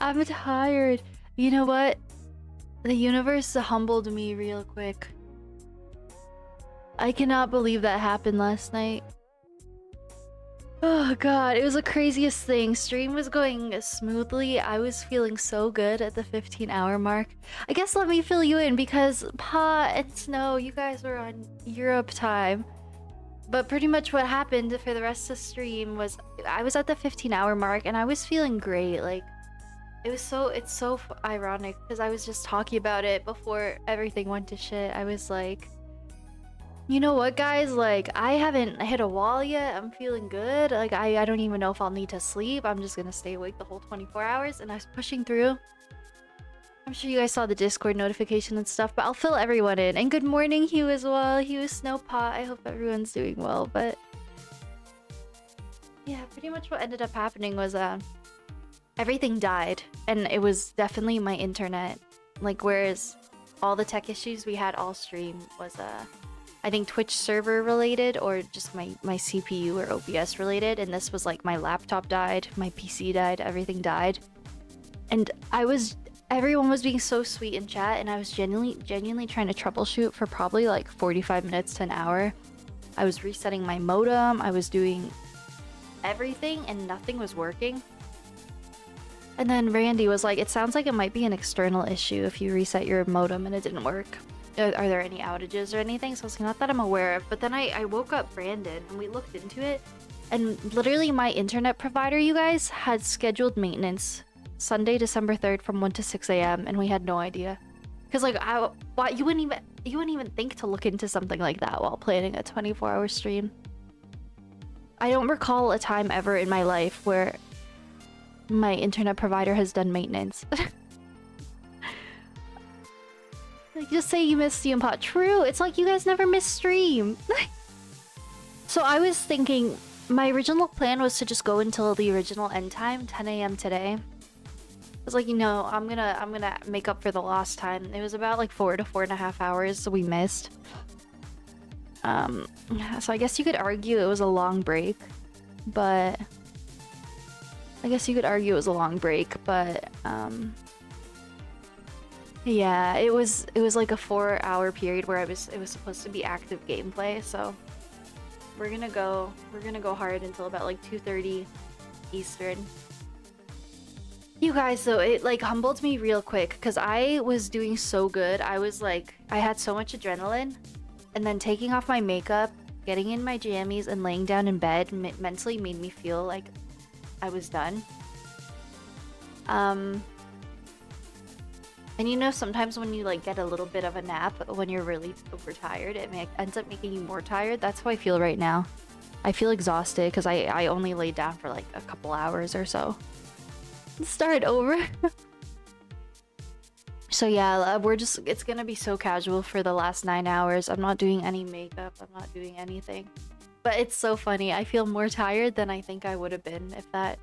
I'm tired. You know what? The universe humbled me real quick. I cannot believe that happened last night. Oh god, it was the craziest thing. Stream was going smoothly. I was feeling so good at the 15-hour mark. I guess let me fill you in because Pa and Snow, you guys were on Europe time. But pretty much what happened for the rest of the stream was I was at the 15-hour mark and I was feeling great. Like, it's so ironic because I was just talking about it before everything went to shit. I was like, you know what, guys? Like, I haven't hit a wall yet. I'm feeling good. Like, I don't even know if I'll need to sleep. I'm just gonna stay awake the whole 24 hours. And I was pushing through. I'm sure you guys saw the Discord notification and stuff, but I'll fill everyone in. And good morning, Hugh, as well. Hugh Snowpot. I hope everyone's doing well, but... yeah, pretty much what ended up happening was, everything died. And it was definitely my internet. Like, whereas all the tech issues we had all stream was, I think Twitch server related or just my CPU or OBS related. And this was like my laptop died, my PC died, everything died. And everyone was being so sweet in chat and I was genuinely trying to troubleshoot for probably like 45 minutes to an hour. I was resetting my modem, I was doing everything and nothing was working. And then Randy was like, it sounds like it might be an external issue if you reset your modem and it didn't work. Are there any outages or anything? So I was like, not that I'm aware of. But then I woke up Brandon and we looked into it. And literally my internet provider, you guys, had scheduled maintenance Sunday, December 3rd from 1 to 6 a.m. and we had no idea. Because like, you wouldn't even think to look into something like that while planning a 24-hour stream. I don't recall a time ever in my life where my internet provider has done maintenance. Like, just say you missed Steam Pot. True, it's like you guys never miss stream. So I was thinking, my original plan was to just go until the original end time, 10 a.m. today. I was like, you know, I'm gonna make up for the lost time. It was about like 4 to 4.5 hours we missed. So I guess you could argue it was a long break, but yeah, it was like a 4-hour period where it was supposed to be active gameplay, so we're gonna go hard until about like 2:30 Eastern. You guys, though, it like humbled me real quick because I was doing so good. I was like, I had so much adrenaline, and then taking off my makeup, getting in my jammies, and laying down in bed mentally made me feel like I was done. And you know, sometimes when you like get a little bit of a nap when you're really overtired, it ends up making you more tired. That's how I feel right now. I feel exhausted because I only laid down for like a couple hours or so. Start over. So yeah, it's gonna be so casual for the last 9 hours. I'm not doing any makeup, I'm not doing anything. But it's so funny. I feel more tired than I think I would have been if that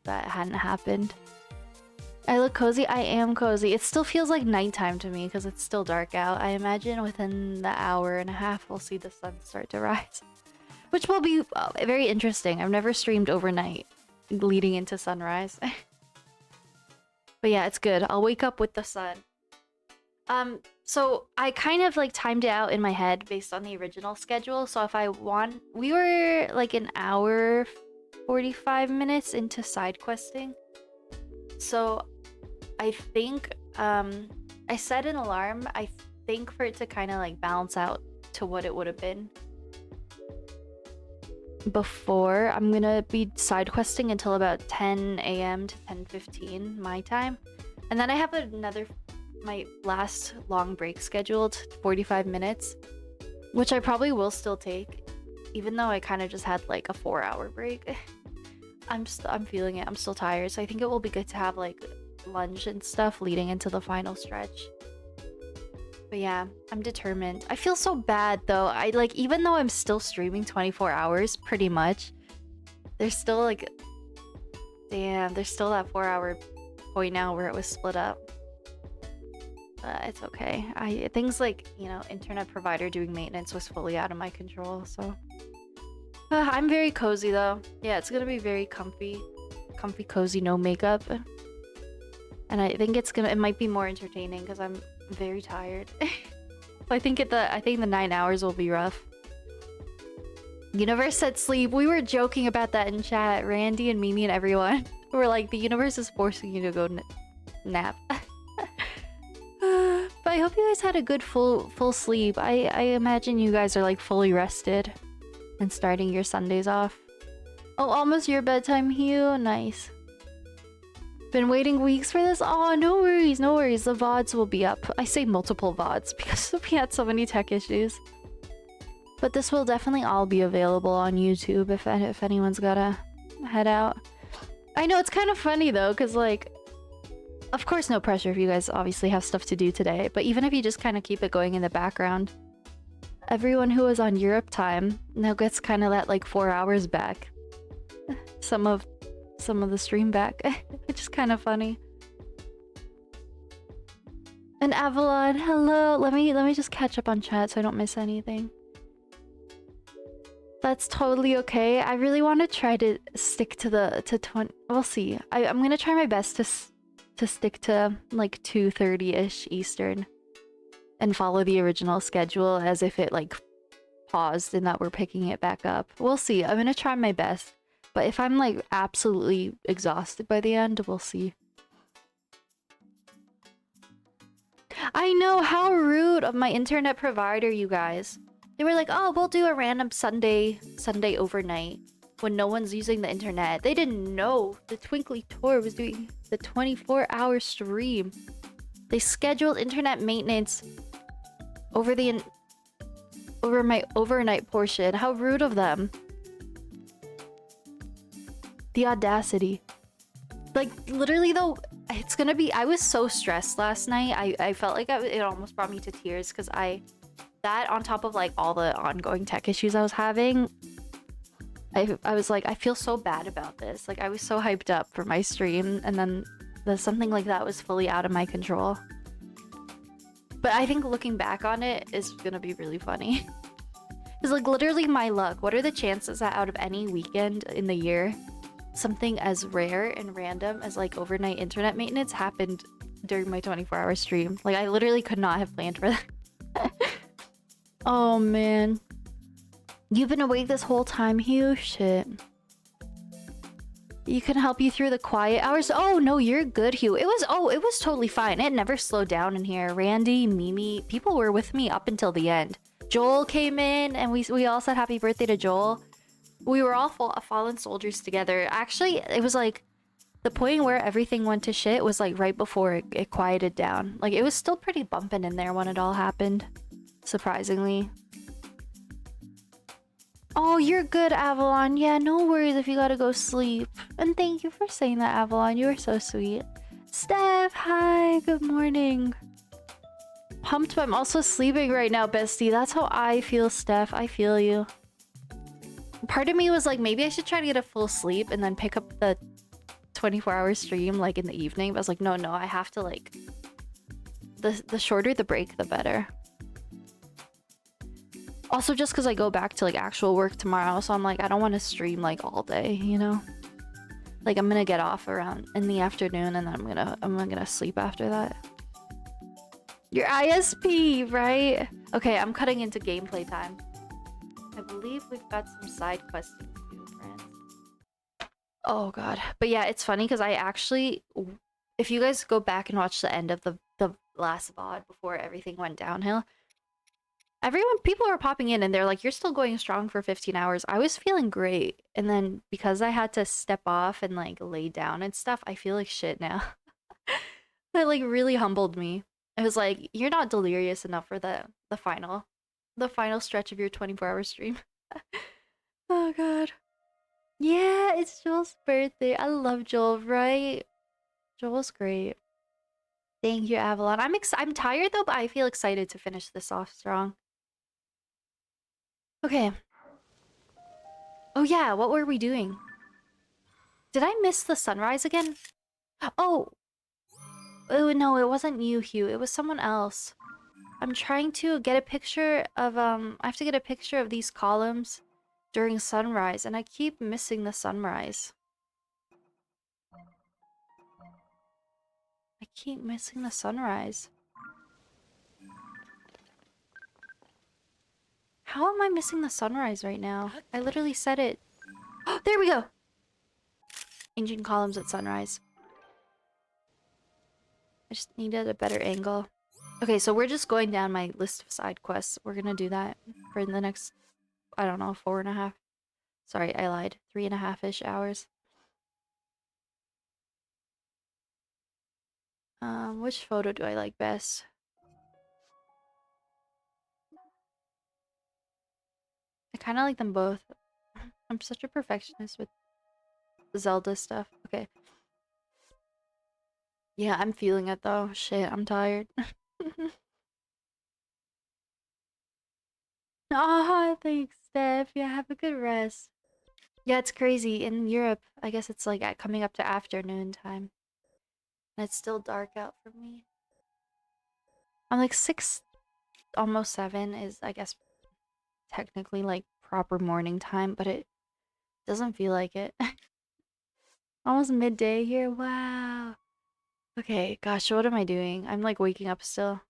hadn't happened. I look cozy. I am cozy. It still feels like nighttime to me because it's still dark out. I imagine within the hour and a half we'll see the sun start to rise, which will be very interesting. I've never streamed overnight leading into sunrise. But yeah, it's good. I'll wake up with the sun. So I kind of like timed it out in my head based on the original schedule. So if we were like an hour 45 minutes into side questing. So I think I set an alarm, I think, for it to kind of like balance out to what it would have been before. I'm gonna be side questing until about 10 a.m. to 10:15 my time, and then I have my last long break scheduled, 45 minutes, which I probably will still take, even though I kind of just had like a 4-hour break. I'm feeling it. I'm still tired, so I think it will be good to have like lunch and stuff leading into the final stretch. But yeah, I'm determined. I feel so bad though. I like, even though I'm still streaming 24 hours pretty much, there's still like, damn, there's still that 4-hour point now where it was split up. But it's okay. Things like, you know, internet provider doing maintenance was fully out of my control, so I'm very cozy though. Yeah, it's gonna be very comfy, cozy, no makeup. And I think it might be more entertaining because I'm very tired. I think the 9 hours will be rough. Universe said sleep. We were joking about that in chat. Randy and Mimi and everyone were like, the universe is forcing you to go nap. But I hope you guys had a good full sleep. I imagine you guys are like fully rested and starting your Sundays off. Oh, almost your bedtime, Hugh. Nice. Been waiting weeks for this? Oh, no worries, no worries. The VODs will be up. I say multiple VODs because we had so many tech issues. But this will definitely all be available on YouTube if anyone's gotta head out. I know, it's kind of funny though, because like, of course no pressure if you guys obviously have stuff to do today, but even if you just kind of keep it going in the background, everyone who was on Europe time now gets kind of that like 4 hours back. Some of the stream back, which is kind of funny. And Avalon, hello. Let me just catch up on chat so I don't miss anything. That's totally okay. I really want to try to stick to 20. We'll see. I'm gonna try my best to stick to like 2:30-ish Eastern and follow the original schedule as if it like paused and that we're picking it back up. We'll see. I'm gonna try my best. But if I'm like absolutely exhausted by the end, we'll see. I know, how rude of my internet provider, you guys. They were like, oh, we'll do a random Sunday overnight when no one's using the internet. They didn't know the TwinklyTor was doing the 24-hour stream. They scheduled internet maintenance over my overnight portion. How rude of them. The audacity. Like, literally though, it's gonna be... I was so stressed last night. I felt like it almost brought me to tears because that on top of like all the ongoing tech issues I was having, I was like, I feel so bad about this. Like, I was so hyped up for my stream, and then something like that was fully out of my control. But I think looking back on it is gonna be really funny. It's like literally my luck. What are the chances that out of any weekend in the year, something as rare and random as like overnight internet maintenance happened during my 24-hour stream? Like, I literally could not have planned for that. Oh man. You've been awake this whole time, Hugh? Shit. You can help you through the quiet hours? Oh no, you're good, Hugh. It was totally fine. It never slowed down in here. Randy, Mimi, people were with me up until the end. Joel came in and we all said happy birthday to Joel. We were all fallen soldiers together. Actually, it was like the point where everything went to shit was like right before it quieted down. Like, it was still pretty bumping in there when it all happened. Surprisingly. Oh, you're good, Avalon. Yeah, no worries if you gotta go sleep. And thank you for saying that, Avalon. You were so sweet. Steph, hi. Good morning. Pumped, but I'm also sleeping right now, bestie. That's how I feel, Steph. I feel you. Part of me was like, maybe I should try to get a full sleep and then pick up the 24-hour stream like in the evening. But I was like, no, I have to like... The shorter the break, the better. Also, just because I go back to like actual work tomorrow, so I'm like, I don't want to stream like all day, you know? Like, I'm gonna get off around in the afternoon and then I'm gonna sleep after that. Your ISP, right? Okay, I'm cutting into gameplay time. I believe we've got some side quests to do, friends. Oh god. But yeah, it's funny because I actually... If you guys go back and watch the end of the last VOD before everything went downhill, people were popping in and they're like, you're still going strong for 15 hours. I was feeling great. And then because I had to step off and like lay down and stuff, I feel like shit now. That like really humbled me. It was like, you're not delirious enough for the final stretch of your 24-hour stream. Oh god. Yeah, it's Joel's birthday. I love Joel, right? Joel's great. Thank you, Avalon. I'm tired though, but I feel excited to finish this off strong. Okay. Oh yeah, what were we doing? Did I miss the sunrise again? Oh no, it wasn't you, Hugh. It was someone else. I'm trying to get a picture of I have to get a picture of these columns during sunrise, and I keep missing the sunrise. I keep missing the sunrise? How am I missing the sunrise right now? I literally said it. Oh, there we go! Ancient columns at sunrise. I just needed a better angle. Okay, so we're just going down my list of side quests. We're gonna do that for the next, I don't know, 4.5. Sorry, I lied. 3.5-ish hours. Which photo do I like best? I kind of like them both. I'm such a perfectionist with Zelda stuff. Okay. Yeah, I'm feeling it though. Shit, I'm tired. Ah, thanks, Steph. Yeah, have a good rest. Yeah, it's crazy. In Europe, I guess it's like coming up to afternoon time. And it's still dark out for me. I'm like 6, almost 7 is, I guess, technically like proper morning time, but it doesn't feel like it. Almost midday here. Wow. Okay, gosh, what am I doing? I'm like waking up still.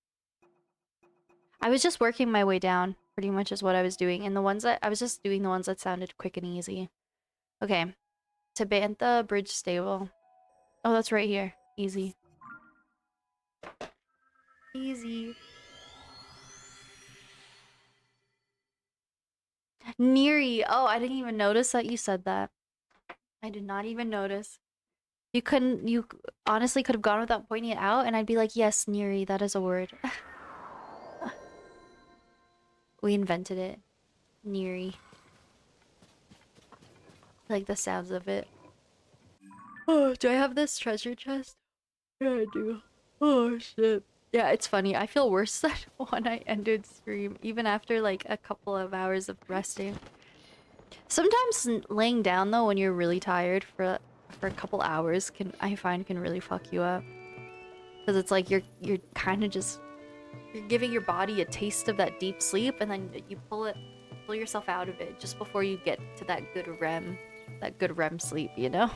I was just working my way down, pretty much is what I was doing. And the ones that I was just doing the ones that sounded quick and easy. Okay. Tabantha Bridge Stable. Oh, that's right here. Easy. Easy. Neri. Oh, I didn't even notice that you said that. I did not even notice. You honestly could have gone without pointing it out, and I'd be like, yes, Neri, that is a word. We invented it. Neri. I like the sounds of it. Oh, do I have this treasure chest? Yeah, I do. Oh, shit. Yeah, it's funny. I feel worse than when I ended stream, even after like a couple of hours of resting. Sometimes laying down though, when you're really tired for a couple hours, I find can really fuck you up. Because it's like you're kind of just you're giving your body a taste of that deep sleep, and then you pull yourself out of it just before you get to that good REM sleep, you know?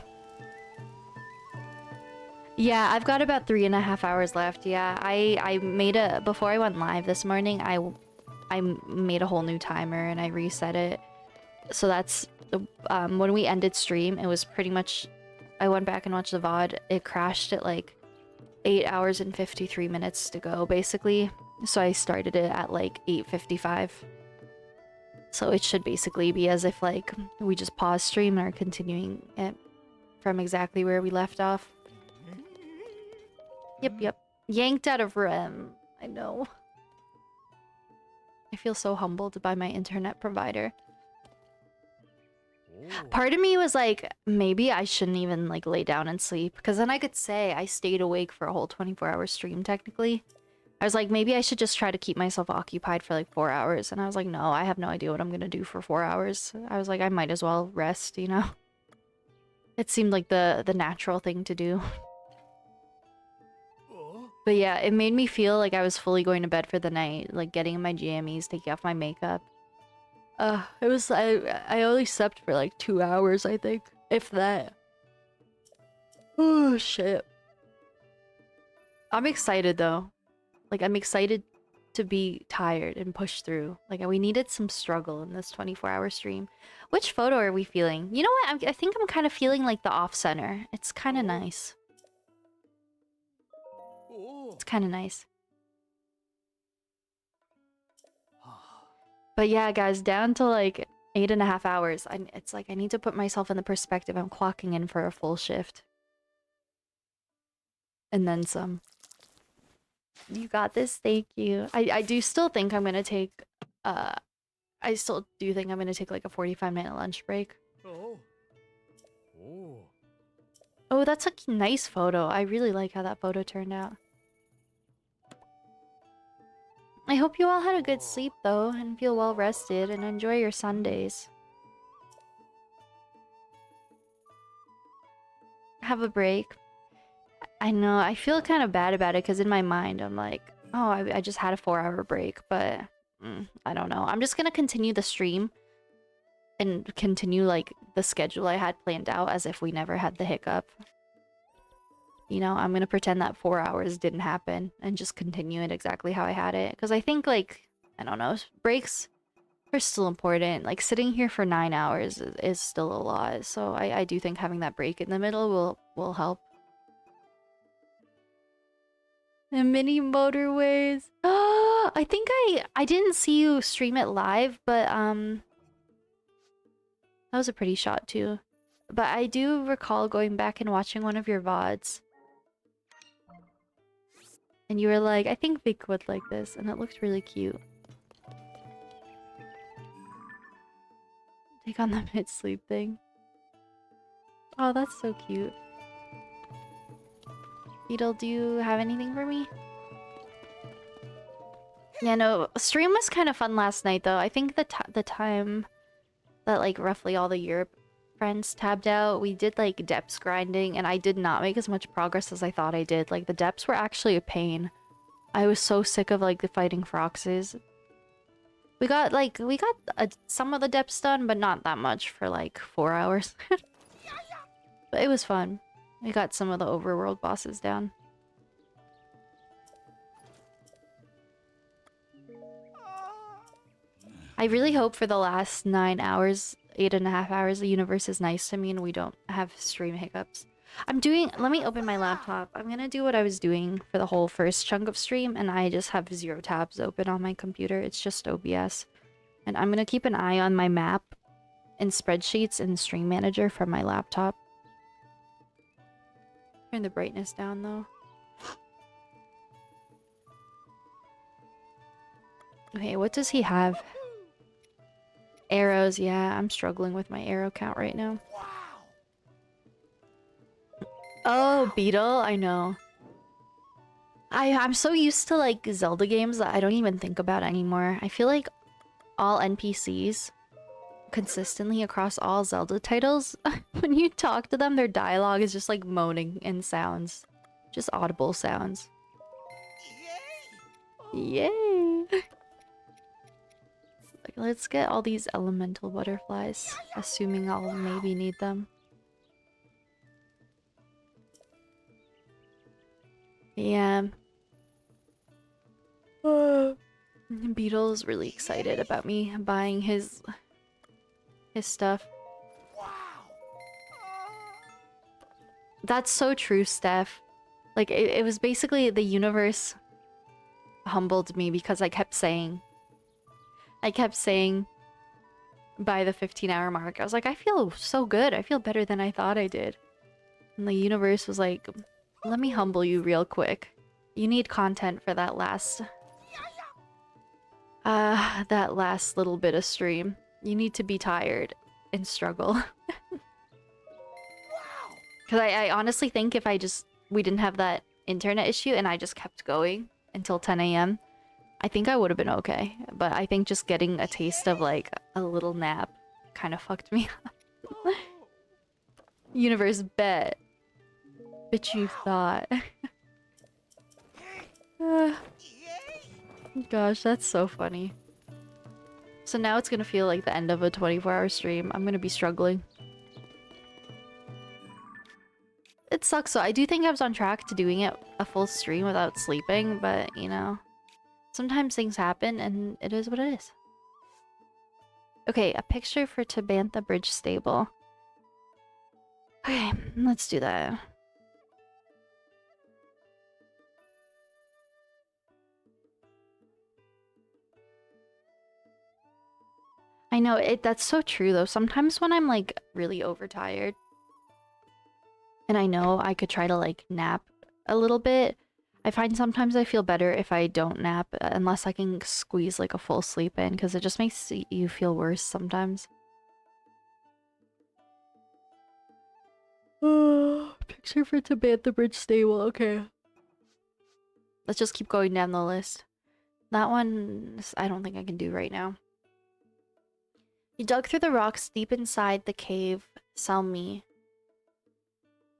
Yeah, I've got about 3.5 hours left. Yeah, I made before I went live this morning. I made a whole new timer and I reset it. So that's when we ended stream. It was pretty much. I went back and watched the VOD. It crashed at like 8 hours and 53 minutes to go, basically. So I started it at like 8:55. So it should basically be as if like we just paused stream and are continuing it from exactly where we left off. Yep. Yanked out of REM. I know. I feel so humbled by my internet provider. Part of me was like, maybe I shouldn't even like lay down and sleep, because then I could say I stayed awake for a whole 24-hour stream technically. I was like, maybe I should just try to keep myself occupied for like 4 hours. And I was like, no, I have no idea what I'm gonna do for 4 hours. I was like, I might as well rest, you know? It seemed like the natural thing to do. But yeah, it made me feel like I was fully going to bed for the night, like getting in my jammies, taking off my makeup. It was I only slept for like 2 hours, I think, if that. Oh shit. I'm excited though. Like I'm excited to be tired and push through. Like we needed some struggle in this 24-hour stream. Which photo are we feeling? You know what? I think I'm kind of feeling like the off center. It's kind of nice. It's kind of nice. But yeah, guys, down to like 8.5 hours. It's like I need to put myself in the perspective. I'm clocking in for a full shift. And then some. You got this, thank you. I do still think I'm gonna take I still do think I'm gonna take like a 45-minute lunch break. Oh, that's a nice photo. I really like how that photo turned out. I hope you all had a good sleep though, and feel well rested, and enjoy your Sundays. Have a break. I know, I feel kind of bad about it because in my mind I'm like, oh, I just had a 4-hour break, but I don't know. I'm just gonna continue the stream and continue like the schedule I had planned out as if we never had the hiccup. You know, I'm gonna pretend that 4 hours didn't happen and just continue it exactly how I had it. Because I think, like, I don't know, breaks are still important. Like, sitting here for 9 hours is still a lot. So I do think having that break in the middle will help. The mini motorways. I think I didn't see you stream it live, but that was a pretty shot too. But I do recall going back and watching one of your VODs. And you were like, I think Vic would like this, and it looked really cute. Take on the mid-sleep thing. Oh, that's so cute. Beetle, do you have anything for me? Yeah, no, stream was kind of fun last night, though. I think the time that, like, roughly all the Europe friends tabbed out, we did, like, depths grinding, and I did not make as much progress as I thought I did. Like, the depths were actually a pain. I was so sick of, like, the fighting Froxes. We got some of the depths done, but not that much for, like, 4 hours. But it was fun. We got some of the overworld bosses down. I really hope for the last 9 hours, 8.5 hours, the universe is nice to me and we don't have stream hiccups. Let me open my laptop. I'm gonna do what I was doing for the whole first chunk of stream, and I just have 0 tabs open on my computer. It's just OBS. And I'm gonna keep an eye on my map and spreadsheets and stream manager from my laptop. Turn the brightness down though. Okay, what does he have? Arrows, yeah, I'm struggling with my arrow count right now. Oh, Beetle, I know. I'm so used to, like, Zelda games that I don't even think about anymore. I feel like all NPCs consistently across all Zelda titles, when you talk to them, their dialogue is just like moaning and sounds. Just audible sounds. Yay! Like, let's get all these elemental butterflies, assuming I'll maybe need them. Yeah. Beetle's really excited about me buying his stuff. That's so true, Steph. Like, it was basically the universe humbled me because I kept saying by the 15-hour mark, I was like, I feel so good. I feel better than I thought I did. And the universe was like, let me humble you real quick. You need content for that last little bit of stream. You need to be tired and struggle. Because I honestly think if we didn't have that internet issue and I just kept going until 10 a.m., I think I would have been okay. But I think just getting a taste of, like, a little nap kind of fucked me up. Universe bet. Bitch, you thought. Gosh, that's so funny. So now it's gonna feel like the end of a 24-hour stream. I'm gonna be struggling. It sucks, so I do think I was on track to doing it a full stream without sleeping, but, you know, sometimes things happen and it is what it is. Okay, a picture for Tabantha Bridge Stable. Okay, let's do that. I know, that's so true though. Sometimes when I'm, like, really overtired, and I know I could try to, like, nap a little bit, I find sometimes I feel better if I don't nap, unless I can squeeze, like, a full sleep in, because it just makes you feel worse sometimes. Picture for Tabantha Bridge Stable, okay. Let's just keep going down the list. That one, I don't think I can do right now. You dug through the rocks deep inside the cave. Sell me.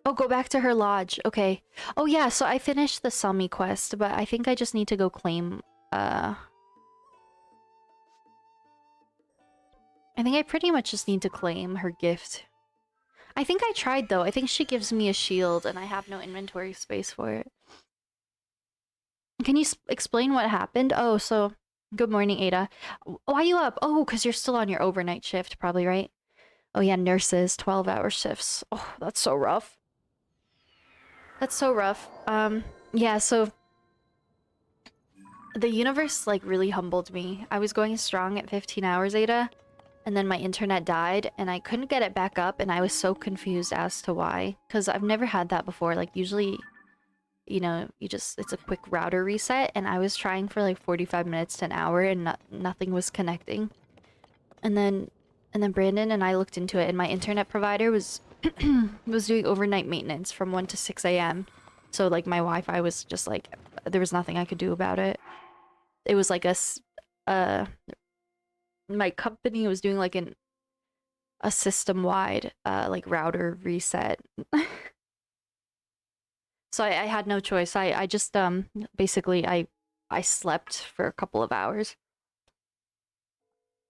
Oh, go back to her lodge. Okay. Oh yeah, so I finished the Selmy quest, but I think I just need to go claim, I think I pretty much just need to claim her gift. I think I tried though. I think she gives me a shield and I have no inventory space for it. Can you explain what happened? Oh, so good morning, Ada. Why are you up? Oh, because you're still on your overnight shift, probably, right? Oh yeah, nurses, 12-hour shifts. Oh, that's so rough. That's so rough. Yeah, so the universe like really humbled me. I was going strong at 15 hours, Ada, and then my internet died and I couldn't get it back up and I was so confused as to why. Because I've never had that before. Like usually, you know, it's a quick router reset and I was trying for like 45 minutes to an hour and nothing was connecting. And then Brandon and I looked into it and my internet provider was was doing overnight maintenance from 1 to 6 a.m. So like my Wi-Fi was just like there was nothing I could do about it. It was like my company was doing like a system-wide like router reset. So I had no choice. I just basically I slept for a couple of hours.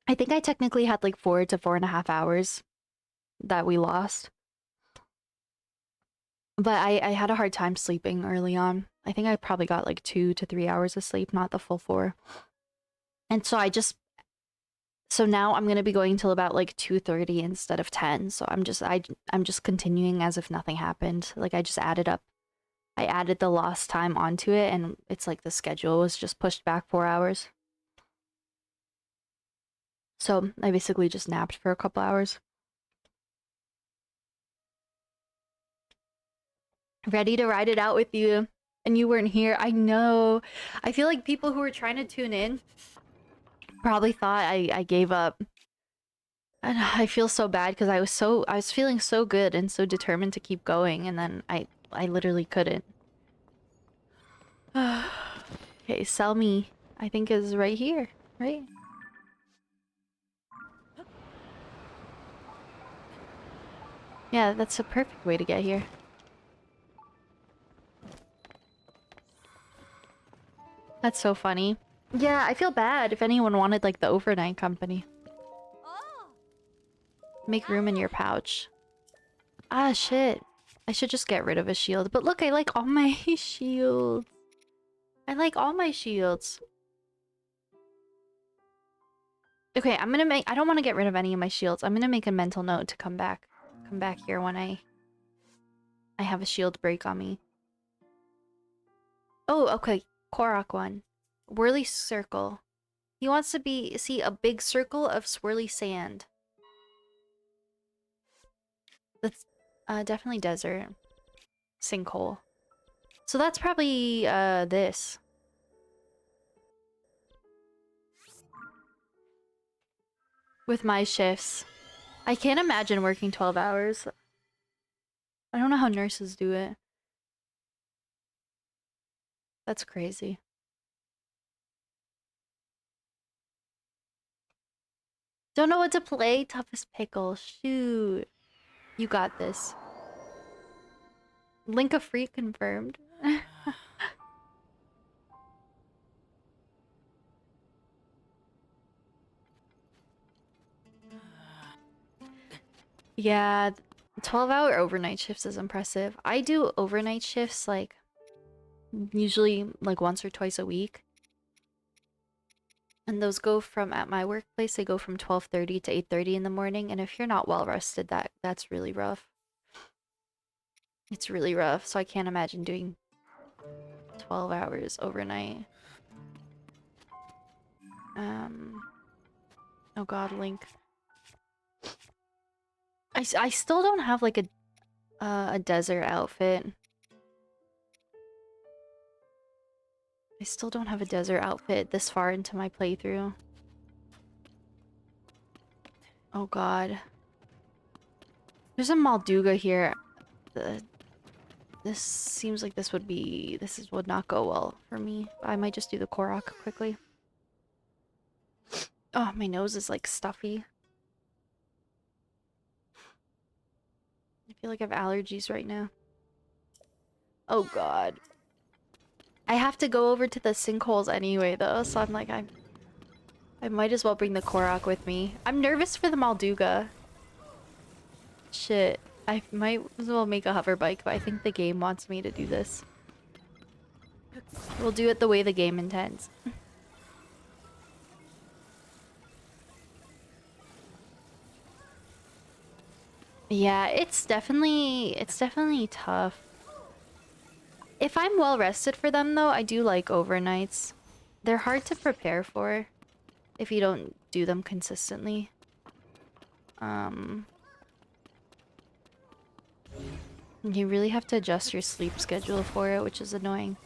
I think I technically had like 4 to 4.5 hours that we lost. But I had a hard time sleeping early on. I think I probably got like 2 to 3 hours of sleep, not the full 4. And so now I'm gonna be going till about like 2:30 instead of 10. So I'm just continuing as if nothing happened. Like I added the lost time onto it and it's like the schedule was just pushed back 4 hours. So I basically just napped for a couple hours. Ready to ride it out with you. And you weren't here. I know. I feel like people who were trying to tune in probably thought I gave up. And I feel so bad because I was feeling so good and so determined to keep going and then I literally couldn't. Okay, sell me. I think is right here, right? Yeah, that's a perfect way to get here. That's so funny. Yeah, I feel bad if anyone wanted like the overnight company. Make room in your pouch. Ah, shit. I should just get rid of a shield. But look, I like all my shields. I like all my shields. Okay, I'm gonna make... I don't want to get rid of any of my shields. I'm gonna make a mental note to come back. Come back here when I have a shield break on me. Oh, okay. Korok one. Whirly circle. He wants to see a big circle of swirly sand. That's definitely desert. Sinkhole. So that's probably this. With my shifts. I can't imagine working 12 hours. I don't know how nurses do it. That's crazy. Don't know what to play? Toughest pickle. Shoot. You got this. Link a free confirmed. Yeah, 12-hour overnight shifts is impressive. I do overnight shifts like usually like once or twice a week. And those go from at my workplace, they go from 12:30 to 8:30 in the morning, and if you're not well rested, that's really rough. It's really rough, so I can't imagine doing 12 hours overnight. Oh god, Link. I still don't have like a desert outfit. I still don't have a desert outfit this far into my playthrough. Oh god. There's a Malduga here. This seems like this would not go well for me. I might just do the Korok quickly. Oh, my nose is like stuffy. I feel like I have allergies right now. Oh god. I have to go over to the sinkholes anyway though, so I'm like, I might as well bring the Korok with me. I'm nervous for the Malduga. Shit. I might as well make a hover bike, but I think the game wants me to do this. We'll do it the way the game intends. Yeah, it's definitely tough. If I'm well rested for them though, I do like overnights. They're hard to prepare for if you don't do them consistently. You really have to adjust your sleep schedule for it, which is annoying.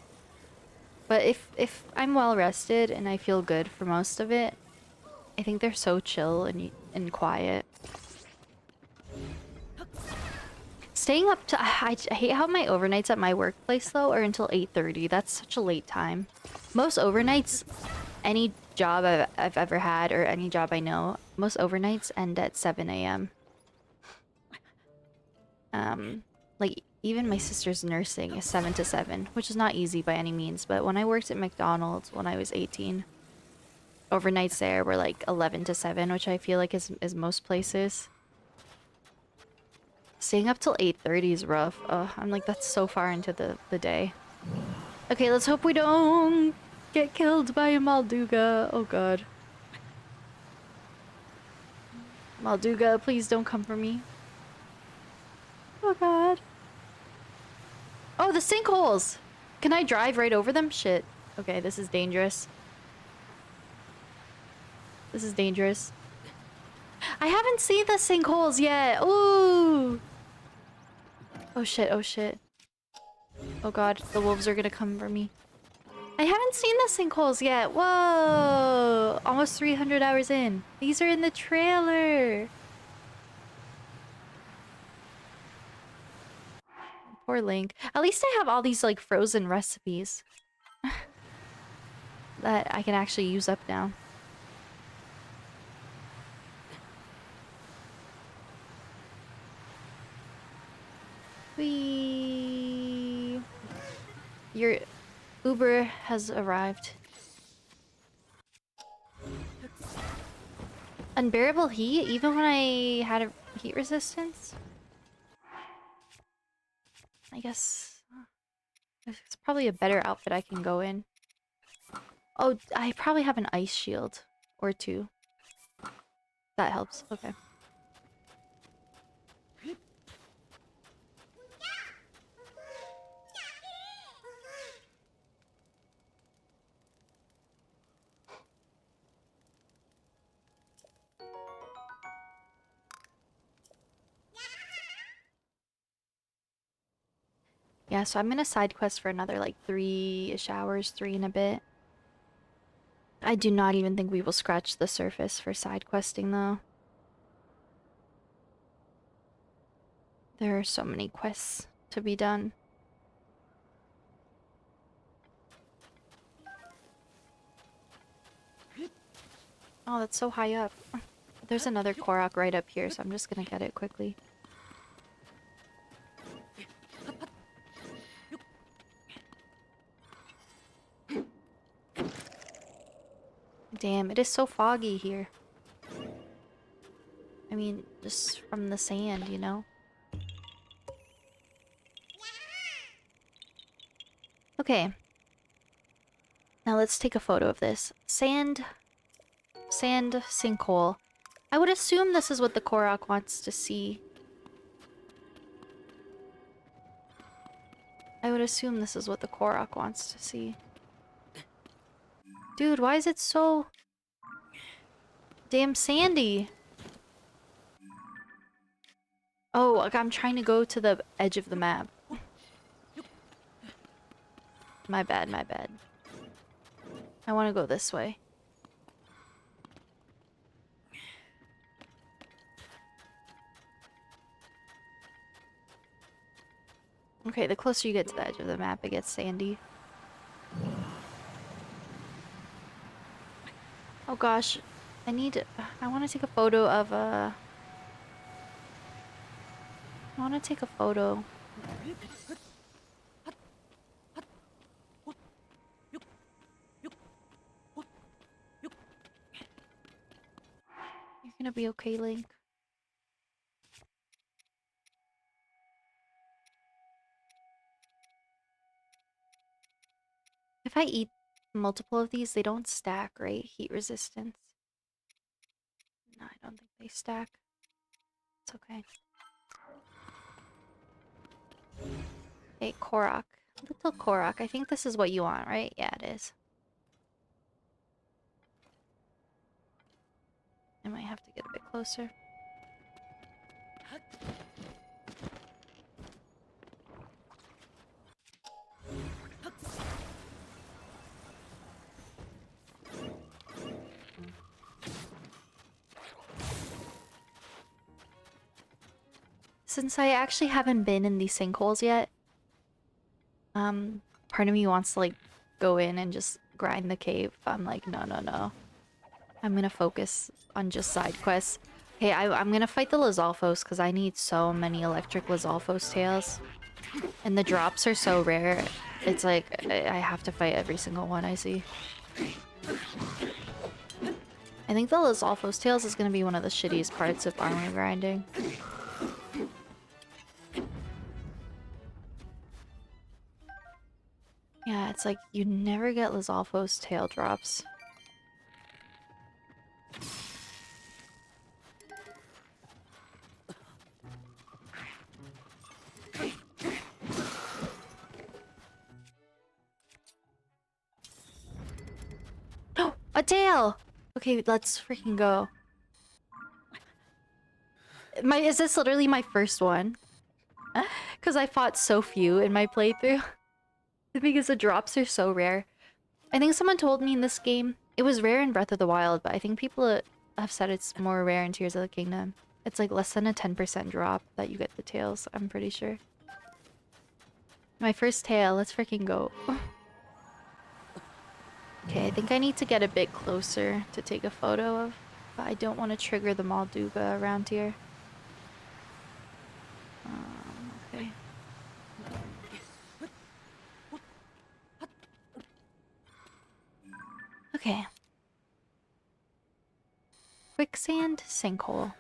But if I'm well rested and I feel good for most of it, I think they're so chill and quiet. Staying up to I hate how my overnights at my workplace though are until 8:30. That's such a late time. Most overnights, any job I've ever had or any job I know, most overnights end at 7 a.m. Like even my sister's nursing is 7 to 7, which is not easy by any means, but when I worked at McDonald's when I was 18, overnights there were like 11 to 7, which I feel like is most places. Staying up till 8:30 is rough. I'm like, that's so far into the day. Okay, let's hope we don't get killed by a Malduga. Oh god. Malduga, please don't come for me. Oh god. Oh, the sinkholes! Can I drive right over them? Shit. Okay, this is dangerous. This is dangerous. I haven't seen the sinkholes yet! Ooh! Oh shit, oh shit. Oh god, the wolves are gonna come for me. I haven't seen the sinkholes yet! Whoa! Almost 300 hours in. These are in the trailer! Poor Link. At least I have all these, like, frozen recipes that I can actually use up now. Whee! Your Uber has arrived. Unbearable heat? Even when I had a heat resistance? I guess... It's probably a better outfit I can go in. Oh, I probably have an ice shield. Or two. That helps. Okay. Yeah, so I'm gonna side quest for another like 3-ish hours, 3 and a bit. I do not even think we will scratch the surface for side questing though. There are so many quests to be done. Oh, that's so high up. There's another Korok right up here, so I'm just gonna get it quickly. Damn, it is so foggy here. I mean, just from the sand, you know? Okay. Now let's take a photo of this. Sand sinkhole. I would assume this is what the Korok wants to see. I would assume this is what the Korok wants to see. Dude, why is it so damn sandy? Oh, like I'm trying to go to the edge of the map. My bad, my bad. I want to go this way. Okay, the closer you get to the edge of the map, it gets sandy. Oh gosh, I want to take a photo of I want to take a photo. You're gonna be okay, Link. If I eat multiple of these, they don't stack, right? Heat resistance. No, I don't think they stack. It's okay. Hey, Korok. Little Korok. I think this is what you want, right? Yeah, it is. I might have to get a bit closer. Since I actually haven't been in these sinkholes yet, part of me wants to like go in and just grind the cave. I'm like, no, no, no. I'm gonna focus on just side quests. Hey, I'm gonna fight the Lizalfos because I need so many electric Lizalfos tails. And the drops are so rare. It's like, I have to fight every single one I see. I think the Lizalfos tails is gonna be one of the shittiest parts of armor grinding. Yeah, it's like you never get Lizalfos tail drops. No! A tail! Okay, let's freaking go. Is this literally my first one? Because I fought so few in my playthrough. Because the drops are so rare. I think someone told me in this game, it was rare in Breath of the Wild, but I think people have said it's more rare in Tears of the Kingdom. It's like less than a 10% drop that you get the tails, I'm pretty sure. My first tail, let's freaking go. Okay, I think I need to get a bit closer to take a photo of, but I don't want to trigger the Molduga around here. Okay. Okay. Quicksand sinkhole.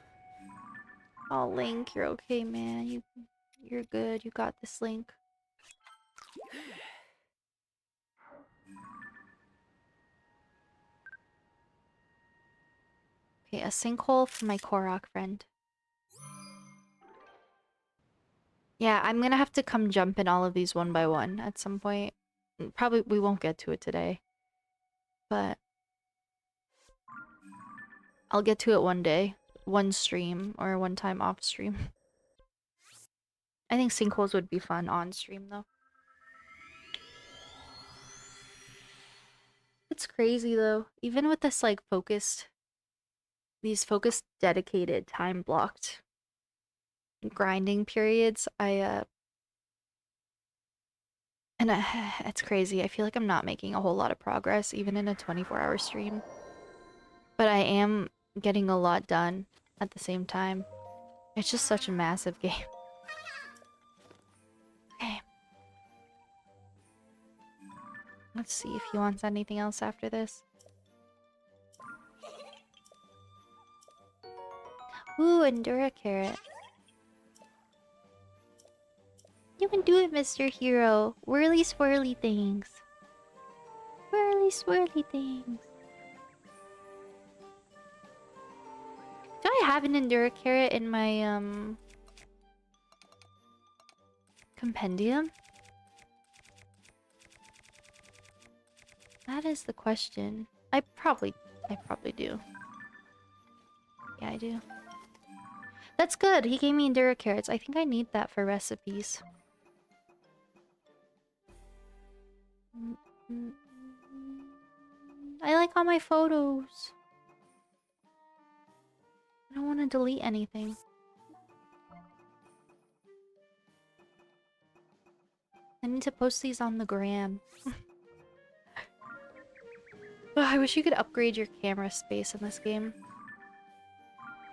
Oh, Link, you're okay, man. You're good. You got this, Link. Okay, a sinkhole for my Korok friend. Yeah, I'm gonna have to come jump in all of these one by one at some point. Probably we won't get to it today. But I'll get to it one day. One stream or one time off stream. I think sinkholes would be fun on stream though. It's crazy though. Even with this like these focused dedicated time blocked grinding periods, it's crazy. I feel like I'm not making a whole lot of progress even in a 24-hour stream. But I am getting a lot done at the same time. It's just such a massive game. Okay. Let's see if he wants anything else after this. Ooh, Endura Carrot. You can do it, Mr. Hero. Whirly swirly things. Whirly swirly things. Do I have an Endura Carrot in my, compendium? That is the question. I probably do. Yeah, I do. That's good. He gave me Endura Carrots. I think I need that for recipes. I like all my photos. I don't want to delete anything. I need to post these on the gram. I wish you could upgrade your camera space in this game.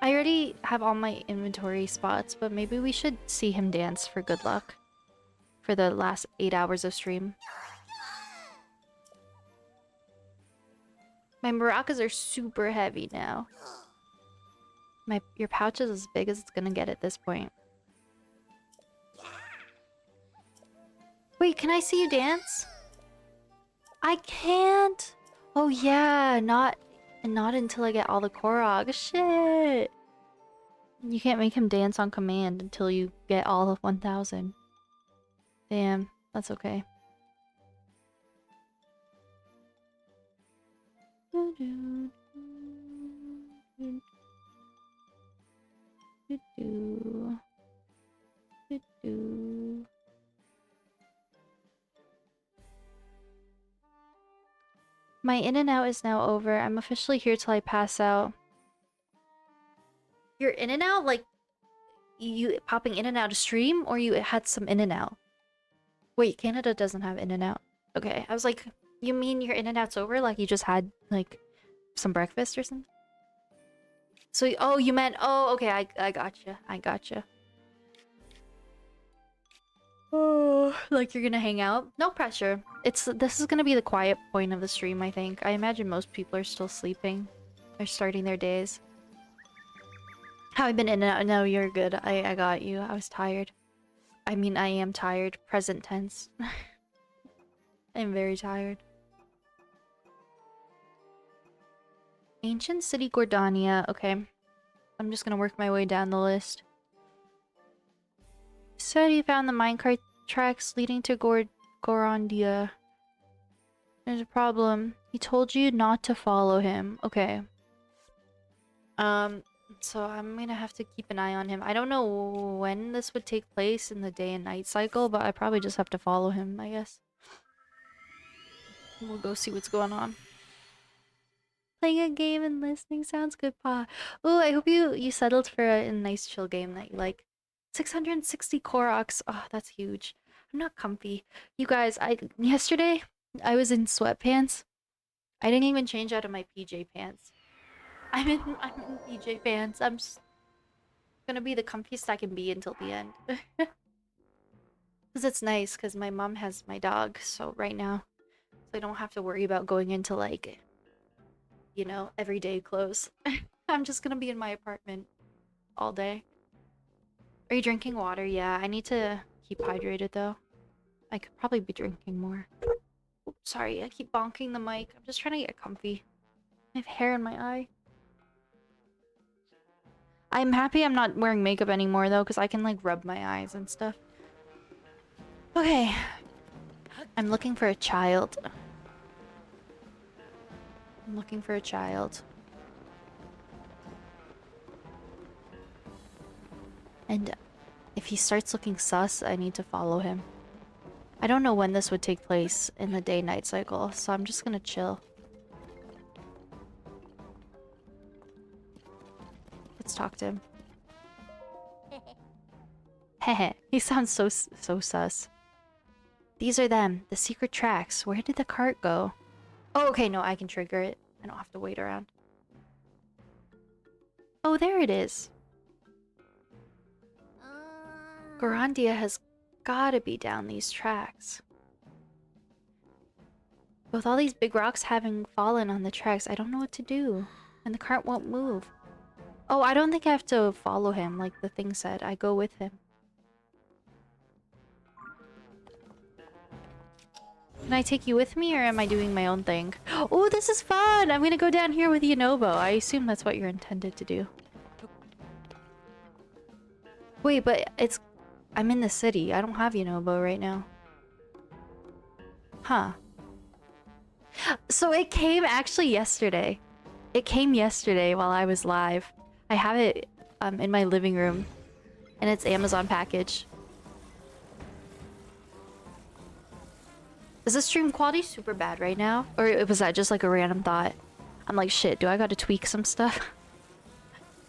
I already have all my inventory spots, but maybe we should see him dance for good luck. For the last 8 hours of stream. My maracas are super heavy now. Your pouch is as big as it's gonna get at this point. Wait, can I see you dance? I can't. Oh yeah, not until I get all the Korok. Shit. You can't make him dance on command until you get all of 1,000. Damn, that's okay. My in and out is now over. I'm officially here till I pass out. You're in and out? Like, you popping in and out of stream? Or you had some in and out? Wait, Canada doesn't have in and out. Okay, I was like, you mean your in and out's over? Like you just had, like, some breakfast or something? So, oh, you meant, oh, okay, I gotcha. I gotcha. Oh, like you're gonna hang out? No pressure. This is gonna be the quiet point of the stream, I think. I imagine most people are still sleeping. They're starting their days. How I've been in and out? No, you're good. I got you. I was tired. I mean, I am tired. Present tense. I'm very tired. Ancient City Gordania. Okay. I'm just gonna work my way down the list. Said he found the minecart tracks leading to Gorondia. There's a problem. He told you not to follow him. Okay. So I'm gonna have to keep an eye on him. I don't know when this would take place in the day and night cycle, but I probably just have to follow him, I guess. We'll go see what's going on. Playing a game and listening sounds good, Pa. Oh, I hope you settled for a nice chill game that you like. 660 Koroks. Oh, that's huge. I'm not comfy. You guys, yesterday I was in sweatpants. I didn't even change out of my PJ pants. I'm in PJ pants. I'm just gonna be the comfiest I can be until the end. Cause it's nice, cause my mom has my dog, so right now, so I don't have to worry about going into like, you know, everyday clothes. I'm just gonna be in my apartment all day. Are you drinking water? Yeah, I need to keep hydrated though. I could probably be drinking more. Oops, sorry, I keep bonking the mic. I'm just trying to get comfy. I have hair in my eye. I'm happy I'm not wearing makeup anymore though, because I can like rub my eyes and stuff. Okay. I'm looking for a child. I'm looking for a child. And if he starts looking sus, I need to follow him. I don't know when this would take place in the day-night cycle, so I'm just gonna chill. Let's talk to him. Heh, he sounds so sus. These are them, the secret tracks. Where did the cart go? Oh, okay, no, I can trigger it. I don't have to wait around. Oh, there it is. Gorondia has gotta be down these tracks. With all these big rocks having fallen on the tracks, I don't know what to do. And the cart won't move. Oh, I don't think I have to follow him like the thing said. I go with him. Can I take you with me or am I doing my own thing? Oh, this is fun! I'm gonna go down here with Yonobo. I assume that's what you're intended to do. Wait, but I'm in the city. I don't have Yonobo right now. Huh. So it came actually yesterday. It came yesterday while I was live. I have it in my living room. And it's Amazon package. Is the stream quality super bad right now? Or was that just like a random thought? I'm like, shit, do I gotta tweak some stuff?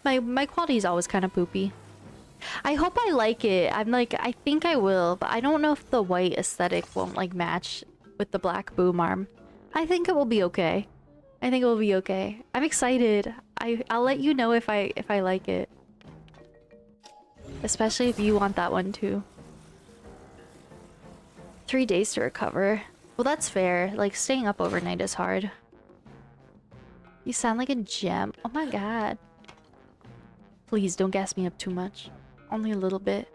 My quality is always kind of poopy. I hope I like it. I'm like, I think I will, but I don't know if the white aesthetic won't like match with the black boom arm. I think it will be okay. I think it will be okay. I'm excited. I'll let you know if I like it. Especially if you want that one too. 3 days to recover. Well, that's fair. Like, staying up overnight is hard. You sound like a gem. Oh my god. Please don't gas me up too much. Only a little bit.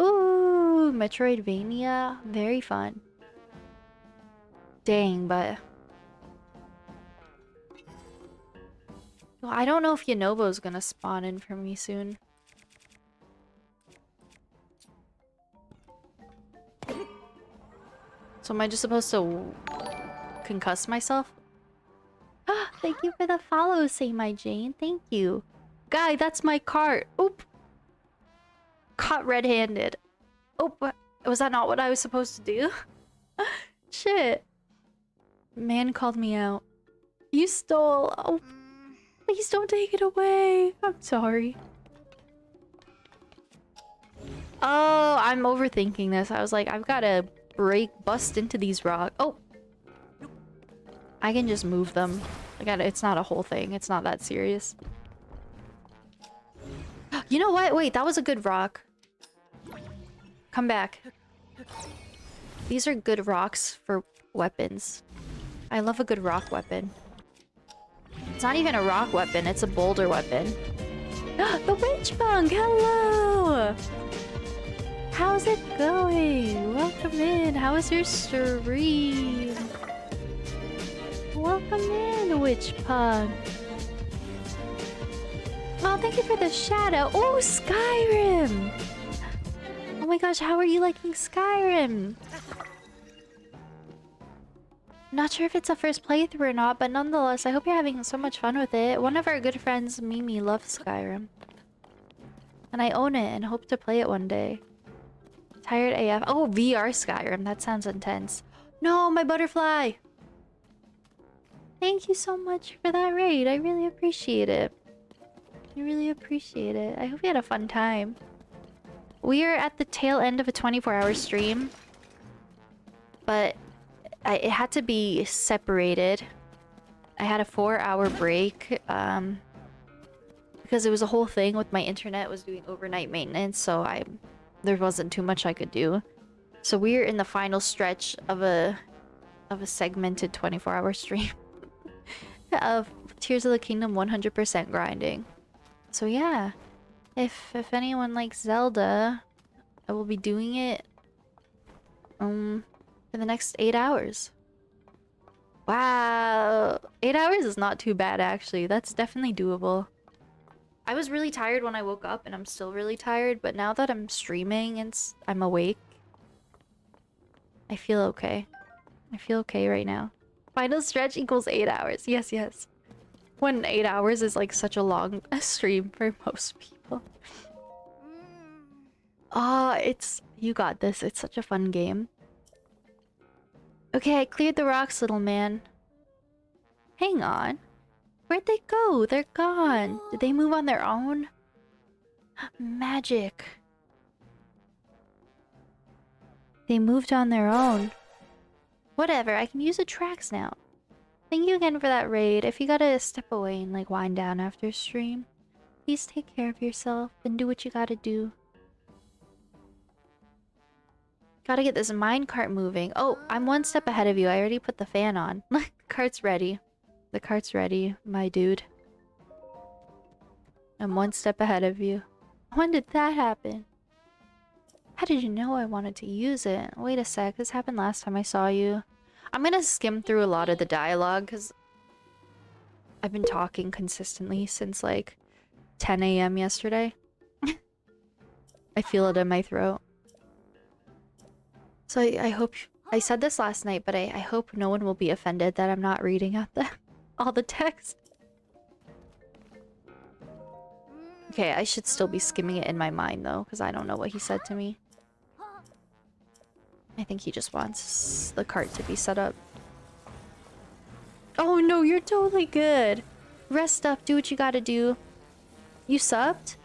Ooh, Metroidvania. Very fun. Dang, but... Well, I don't know if Yonobo's gonna spawn in for me soon. So am I just supposed to concuss myself? Thank you for the follow, Say My Jane. Thank you. Guy, that's my cart. Oop. Caught red-handed. Oop. Was that not what I was supposed to do? Shit. Man called me out. You stole. Oh, please don't take it away. I'm sorry. Oh, I'm overthinking this. I was like, I've got to bust into these rocks. Oh. I can just move them. It's not a whole thing. It's not that serious. You know what? Wait, that was a good rock. Come back. These are good rocks for weapons. I love a good rock weapon. It's not even a rock weapon, it's a boulder weapon. The witch bunk! Hello! How's it going? Welcome in. How was your stream? Welcome in, witch punk. Oh, thank you for the shadow. Oh, Skyrim! Oh my gosh, how are you liking Skyrim? Not sure if it's a first playthrough or not, but nonetheless, I hope you're having so much fun with it. One of our good friends, Mimi, loves Skyrim. And I own it and hope to play it one day. Tired AF. Oh, VR Skyrim. That sounds intense. No, my butterfly! Thank you so much for that raid. I really appreciate it. I really appreciate it. I hope you had a fun time. We are at the tail end of a 24-hour stream. But it had to be separated. I had a 4-hour break. Because it was a whole thing with my internet was doing overnight maintenance. So there wasn't too much I could do. So we're in the final stretch of a segmented 24-hour stream. Of Tears of the Kingdom 100% grinding. So yeah, if anyone likes Zelda, I will be doing it for the next 8 hours. Wow, 8 hours is not too bad actually. That's definitely doable. I was really tired when I woke up and I'm still really tired, but now that I'm streaming and I'm awake, I feel okay. I feel okay right now. Final stretch equals 8 hours. Yes, yes. When 8 hours is like such a long stream for most people. Ah, you got this. It's such a fun game. Okay, I cleared the rocks, little man. Hang on. Where'd they go? They're gone. Did they move on their own? Magic. They moved on their own. Whatever, I can use the tracks now. Thank you again for that raid. If you gotta step away and like wind down after stream, please take care of yourself and do what you gotta do. Gotta get this minecart moving. Oh, I'm one step ahead of you. I already put the fan on. The cart's ready. The cart's ready, my dude. I'm one step ahead of you. When did that happen? How did you know I wanted to use it? Wait a sec, this happened last time I saw you. I'm gonna skim through a lot of the dialogue because I've been talking consistently since like 10 a.m. yesterday. I feel it in my throat. So I hope... I said this last night, but I hope no one will be offended that I'm not reading out all the text. Okay, I should still be skimming it in my mind though, because I don't know what he said to me. I think he just wants the cart to be set up. Oh no, you're totally good. Rest up, do what you gotta do. You subbed?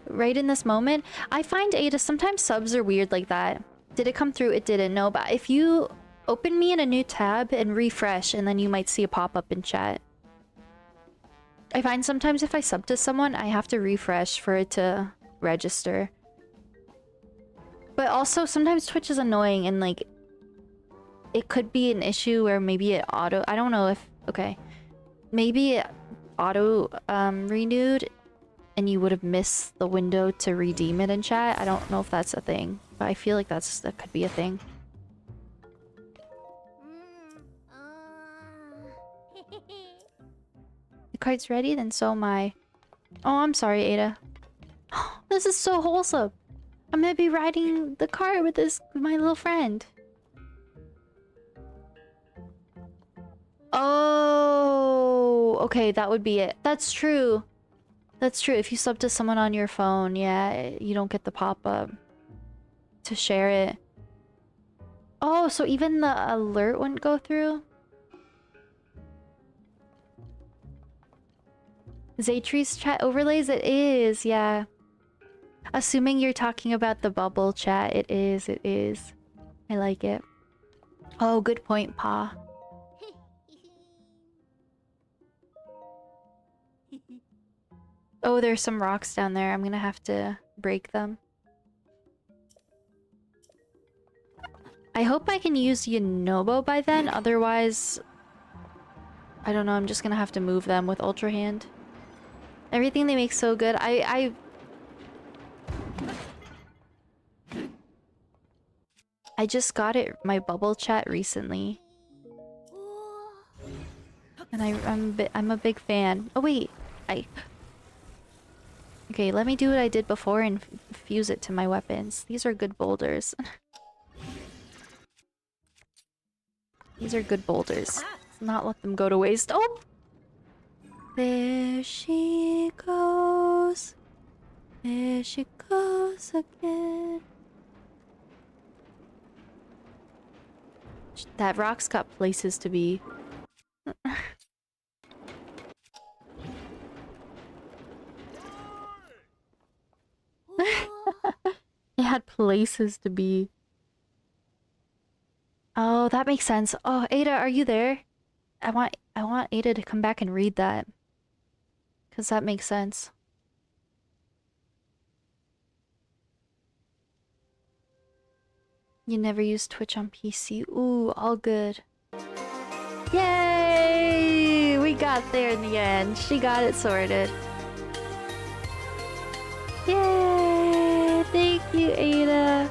Right in this moment? I find Ada, sometimes subs are weird like that. Did it come through? It didn't. No, but if you open me in a new tab and refresh, and then you might see a pop-up in chat. I find sometimes if I sub to someone, I have to refresh for it to register. But also, sometimes Twitch is annoying and like... It could be an issue where maybe it auto... I don't know if... Okay. Maybe it auto renewed and you would have missed the window to redeem it in chat. I don't know if that's a thing. But I feel like that could be a thing. cart's ready, then so am I. Oh, I'm sorry, Ada. This is so wholesome. I'm gonna be riding the cart with my little friend. Oh, okay, that would be it. That's true. That's true. If you sub to someone on your phone, yeah, you don't get the pop-up to share it. Oh, so even the alert wouldn't go through? Zaytree's chat overlays? It is, yeah. Assuming you're talking about the bubble chat, it is, it is. I like it. Oh, good point, Pa. Oh, there's some rocks down there. I'm gonna have to break them. I hope I can use Yunobo by then, otherwise... I don't know, I'm just gonna have to move them with Ultra Hand. Everything they make so good. I just got my bubble chat recently. And I'm a big fan. Oh wait, okay, let me do what I did before and fuse it to my weapons. These are good boulders. These are good boulders. Let's not let them go to waste. Oh! There she goes. There she goes again. That rock's got places to be. It had places to be. Oh, that makes sense. Oh, Ada, are you there? I want Ada to come back and read that. 'Cause that makes sense. You never used Twitch on PC. Ooh, all good. Yay! We got there in the end. She got it sorted. Yay! Thank you, Ada.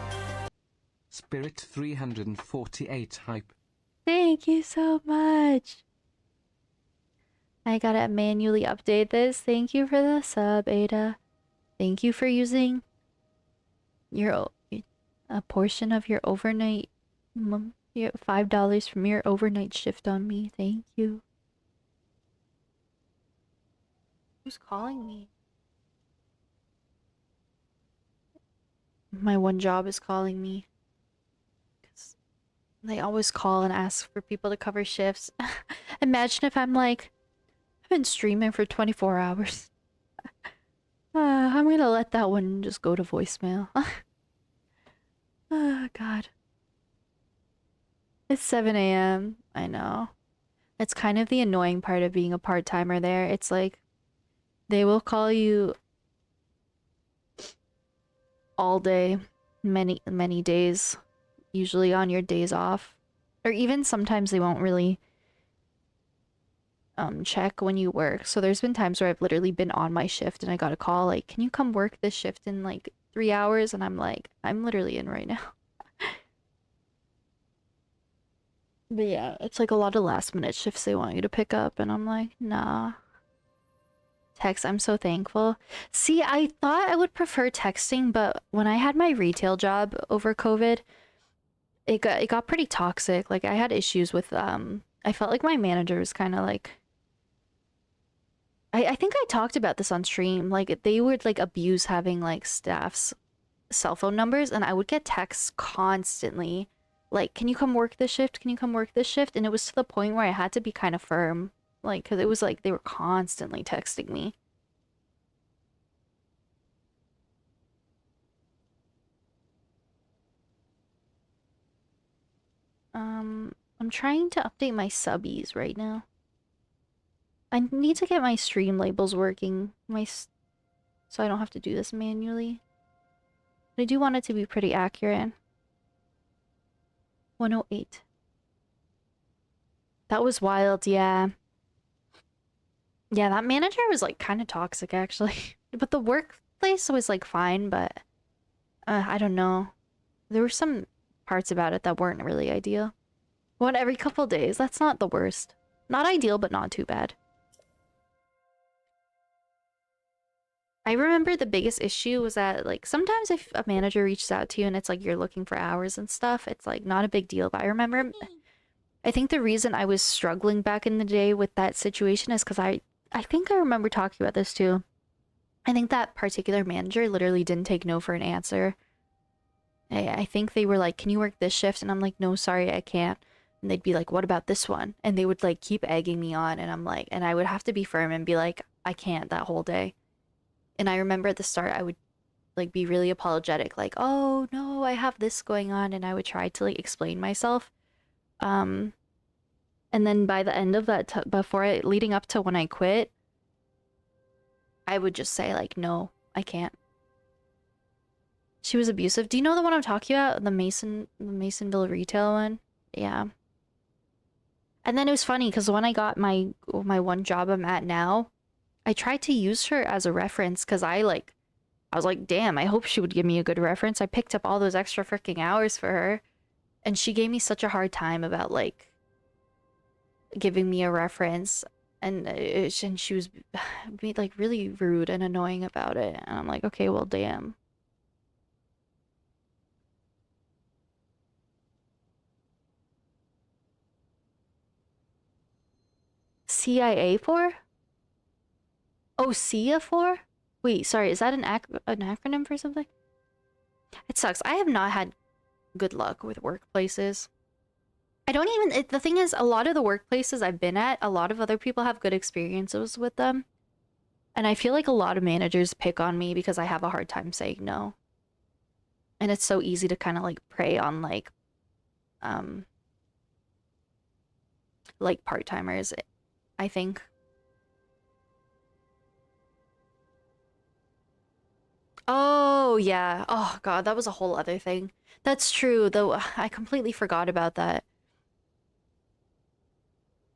Spirit 348 hype. Thank you so much. I gotta manually update this. Thank you for the sub, Ada. Thank you for using a portion of your overnight, your $5 from your overnight shift on me. Thank you. Who's calling me? My one job is calling me. 'Cause they always call and ask for people to cover shifts. Imagine if I'm like, I've been streaming for 24 hours. I'm gonna let that one just go to voicemail. Oh, God. It's 7 a.m. I know. It's kind of the annoying part of being a part-timer there. It's like, they will call you all day, many, many days, usually on your days off. Or even sometimes they won't really check when you work. So there's been times where I've literally been on my shift and I got a call like, can you come work this shift in like 3 hours? And I'm like, I'm literally in right now. But yeah, it's like a lot of last minute shifts they want you to pick up and I'm like, nah. Text, I'm so thankful. See, I thought I would prefer texting, but when I had my retail job over COVID, it got pretty toxic. Like I had issues with I felt like my manager was kind of like I think I talked about this on stream. Like they would like abuse having like staff's cell phone numbers and I would get texts constantly like, can you come work this shift? Can you come work this shift? And it was to the point where I had to be kind of firm. Like, because it was like they were constantly texting me. I'm trying to update my subbies right now. I need to get my stream labels working. So I don't have to do this manually. But I do want it to be pretty accurate. 108. That was wild, yeah. Yeah, that manager was like kind of toxic actually. But the workplace was like fine, but I don't know. There were some parts about it that weren't really ideal. One every couple days, that's not the worst. Not ideal, but not too bad. I remember the biggest issue was that, like, sometimes if a manager reaches out to you and it's like you're looking for hours and stuff, it's like not a big deal. But I remember, I think the reason I was struggling back in the day with that situation is because I think I remember talking about this too. I think that particular manager literally didn't take no for an answer. I think they were like, "Can you work this shift?" And I'm like, "No, sorry, I can't." And they'd be like, "What about this one?" And they would like keep egging me on, and I'm like, and I would have to be firm and be like, "I can't that whole day." And I remember at the start, I would like be really apologetic, like, "Oh no, I have this going on," and I would try to like explain myself. Um, and then by the end of that, leading up to when I quit, I would just say like, "No, I can't." She was abusive. Do you know the one I'm talking about? The Masonville retail one? Yeah. And then it was funny because when I got my one job I'm at now, I tried to use her as a reference because I was like, damn, I hope she would give me a good reference. I picked up all those extra freaking hours for her, and she gave me such a hard time about like giving me a reference, and she was like really rude and annoying about it. And I'm like, okay, well, damn. CIA for? Oh, CIA for? Wait, sorry, is that an acronym for something? It sucks. I have not had good luck with workplaces. I don't even, the thing is, a lot of the workplaces I've been at, a lot of other people have good experiences with them. And I feel like a lot of managers pick on me because I have a hard time saying no. And it's so easy to kind of like prey on um, like part-timers, I think. Oh, yeah. Oh, God, that was a whole other thing. That's true, though. I completely forgot about that.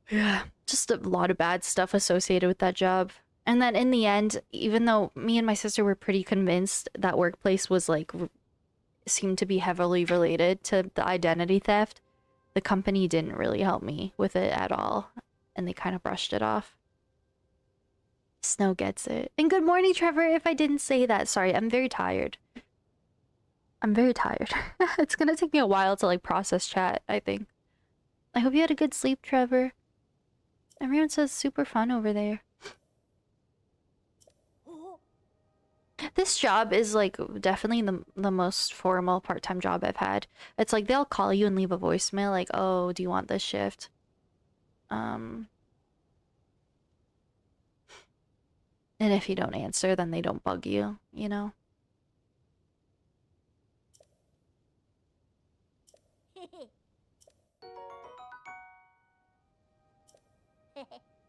Yeah, just a lot of bad stuff associated with that job. And then in the end, even though me and my sister were pretty convinced that workplace was like seemed to be heavily related to the identity theft, the company didn't really help me with it at all, and they kind of brushed it off. Snow gets it. And good morning, Trevor. If I didn't say that, sorry, I'm very tired. I'm very tired. It's gonna take me a while to like process chat, I think. I hope you had a good sleep, Trevor. Everyone says super fun over there. This job is like definitely the most formal part-time job I've had. It's like they'll call you and leave a voicemail like, "Oh, do you want this shift?" Um, and if you don't answer, then they don't bug you, you know?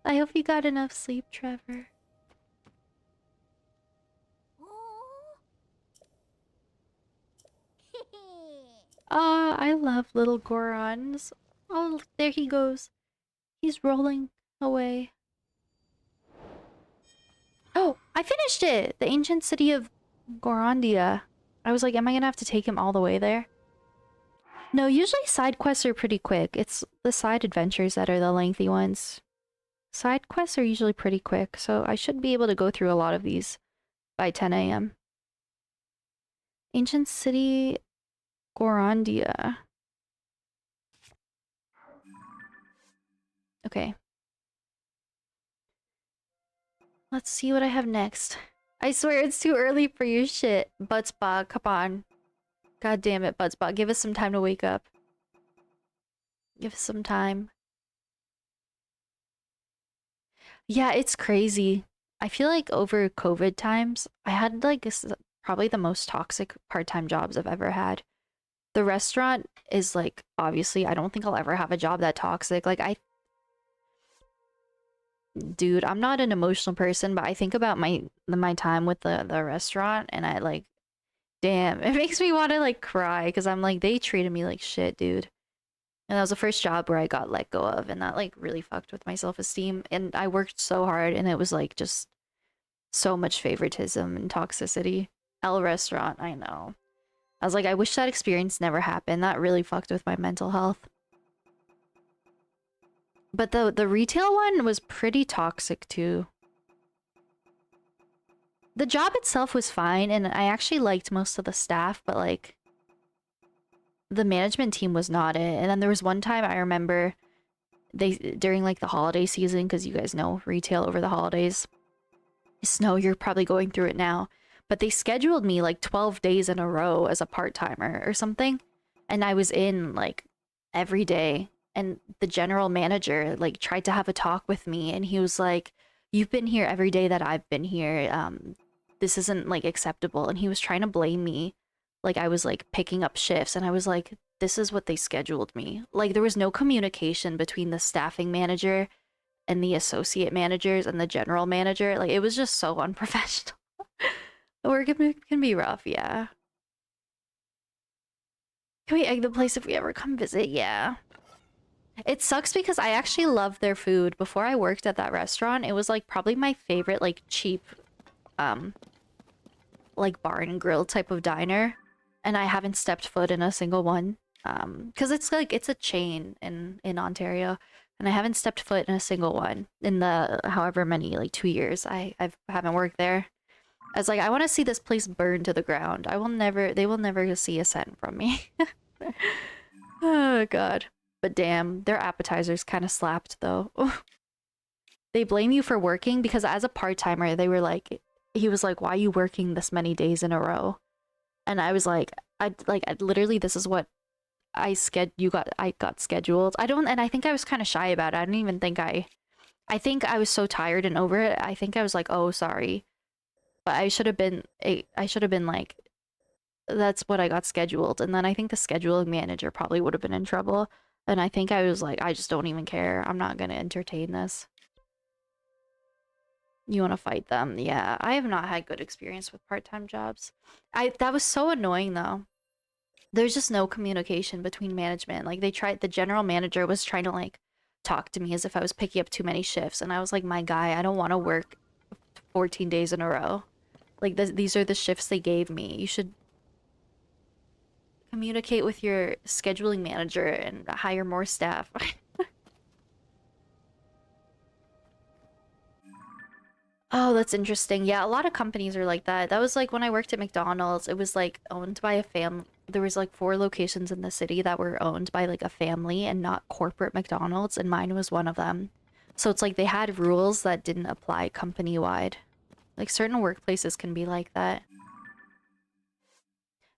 I hope you got enough sleep, Trevor. Ah, I love little Gorons. Oh, there he goes. He's rolling away. Oh, I finished it! The ancient city of Gorondia. I was like, am I gonna have to take him all the way there? No, usually side quests are pretty quick. It's the side adventures that are the lengthy ones. Side quests are usually pretty quick, so I should be able to go through a lot of these by 10 a.m. Ancient city Gorondia. Okay. Let's see what I have next. I swear it's too early for your shit. Buttspot, come on. God damn it, Buttspot. Give us some time to wake up. Give us some time. Yeah, it's crazy. I feel like over COVID times, I had like probably the most toxic part-time jobs I've ever had. The restaurant is like, obviously, I don't think I'll ever have a job that toxic. Like, dude, I'm not an emotional person, but I think about my time with the restaurant, and I like, damn, it makes me want to like cry because I'm like, they treated me like shit, dude. And that was the first job where I got let go of, and that like really fucked with my self-esteem. And I worked so hard, and it was like just so much favoritism and toxicity. L restaurant, I know. I was like, I wish that experience never happened. That really fucked with my mental health. But the retail one was pretty toxic too. The job itself was fine, and I actually liked most of the staff, but like the management team was not it. And then there was one time I remember during like the holiday season, because you guys know retail over the holidays. Snow, you're probably going through it now, but they scheduled me like 12 days in a row as a part-timer or something, and I was in like every day, and the general manager like tried to have a talk with me, and he was like, you've been here every day that I've been here, this isn't like acceptable. And he was trying to blame me like I was like picking up shifts, and I was like, this is what they scheduled me. Like there was no communication between the staffing manager and the associate managers and the general manager. Like it was just so unprofessional. Work can be rough, yeah. Can we egg the place if we ever come visit? Yeah. It sucks because I actually loved their food. Before I worked at that restaurant, it was like probably my favorite like cheap like bar and grill type of diner, and I haven't stepped foot in a single one. Because it's like it's a chain in Ontario, and I haven't stepped foot in a single one in the however many, like 2 years I haven't worked there. I was like, I want to see this place burn to the ground. They will never see a cent from me. Oh god. But damn, their appetizers kind of slapped though. They blame you for working because as a part-timer, they were like, he was like, why are you working this many days in a row? And I was like, I literally, this is what I got scheduled. And I think I was kind of shy about it. I don't even think I think I was so tired and over it. I think I was like, oh, sorry. But I should have been like, that's what I got scheduled. And then I think the scheduling manager probably would have been in trouble. And I think I was like, I just don't even care. I'm not gonna entertain this. You want to fight them? Yeah, I have not had good experience with part-time jobs. That was so annoying though. There's just no communication between management. Like the general manager was trying to like talk to me as if I was picking up too many shifts, and I was like, my guy, I don't want to work 14 days in a row. Like these are the shifts they gave me. You should communicate with your scheduling manager and hire more staff. Oh, that's interesting. Yeah, a lot of companies are like that. That was like when I worked at McDonald's, it was like owned by a there was like 4 locations in the city that were owned by like a family and not corporate McDonald's, and mine was one of them. So it's like they had rules that didn't apply company-wide. Like certain workplaces can be like that.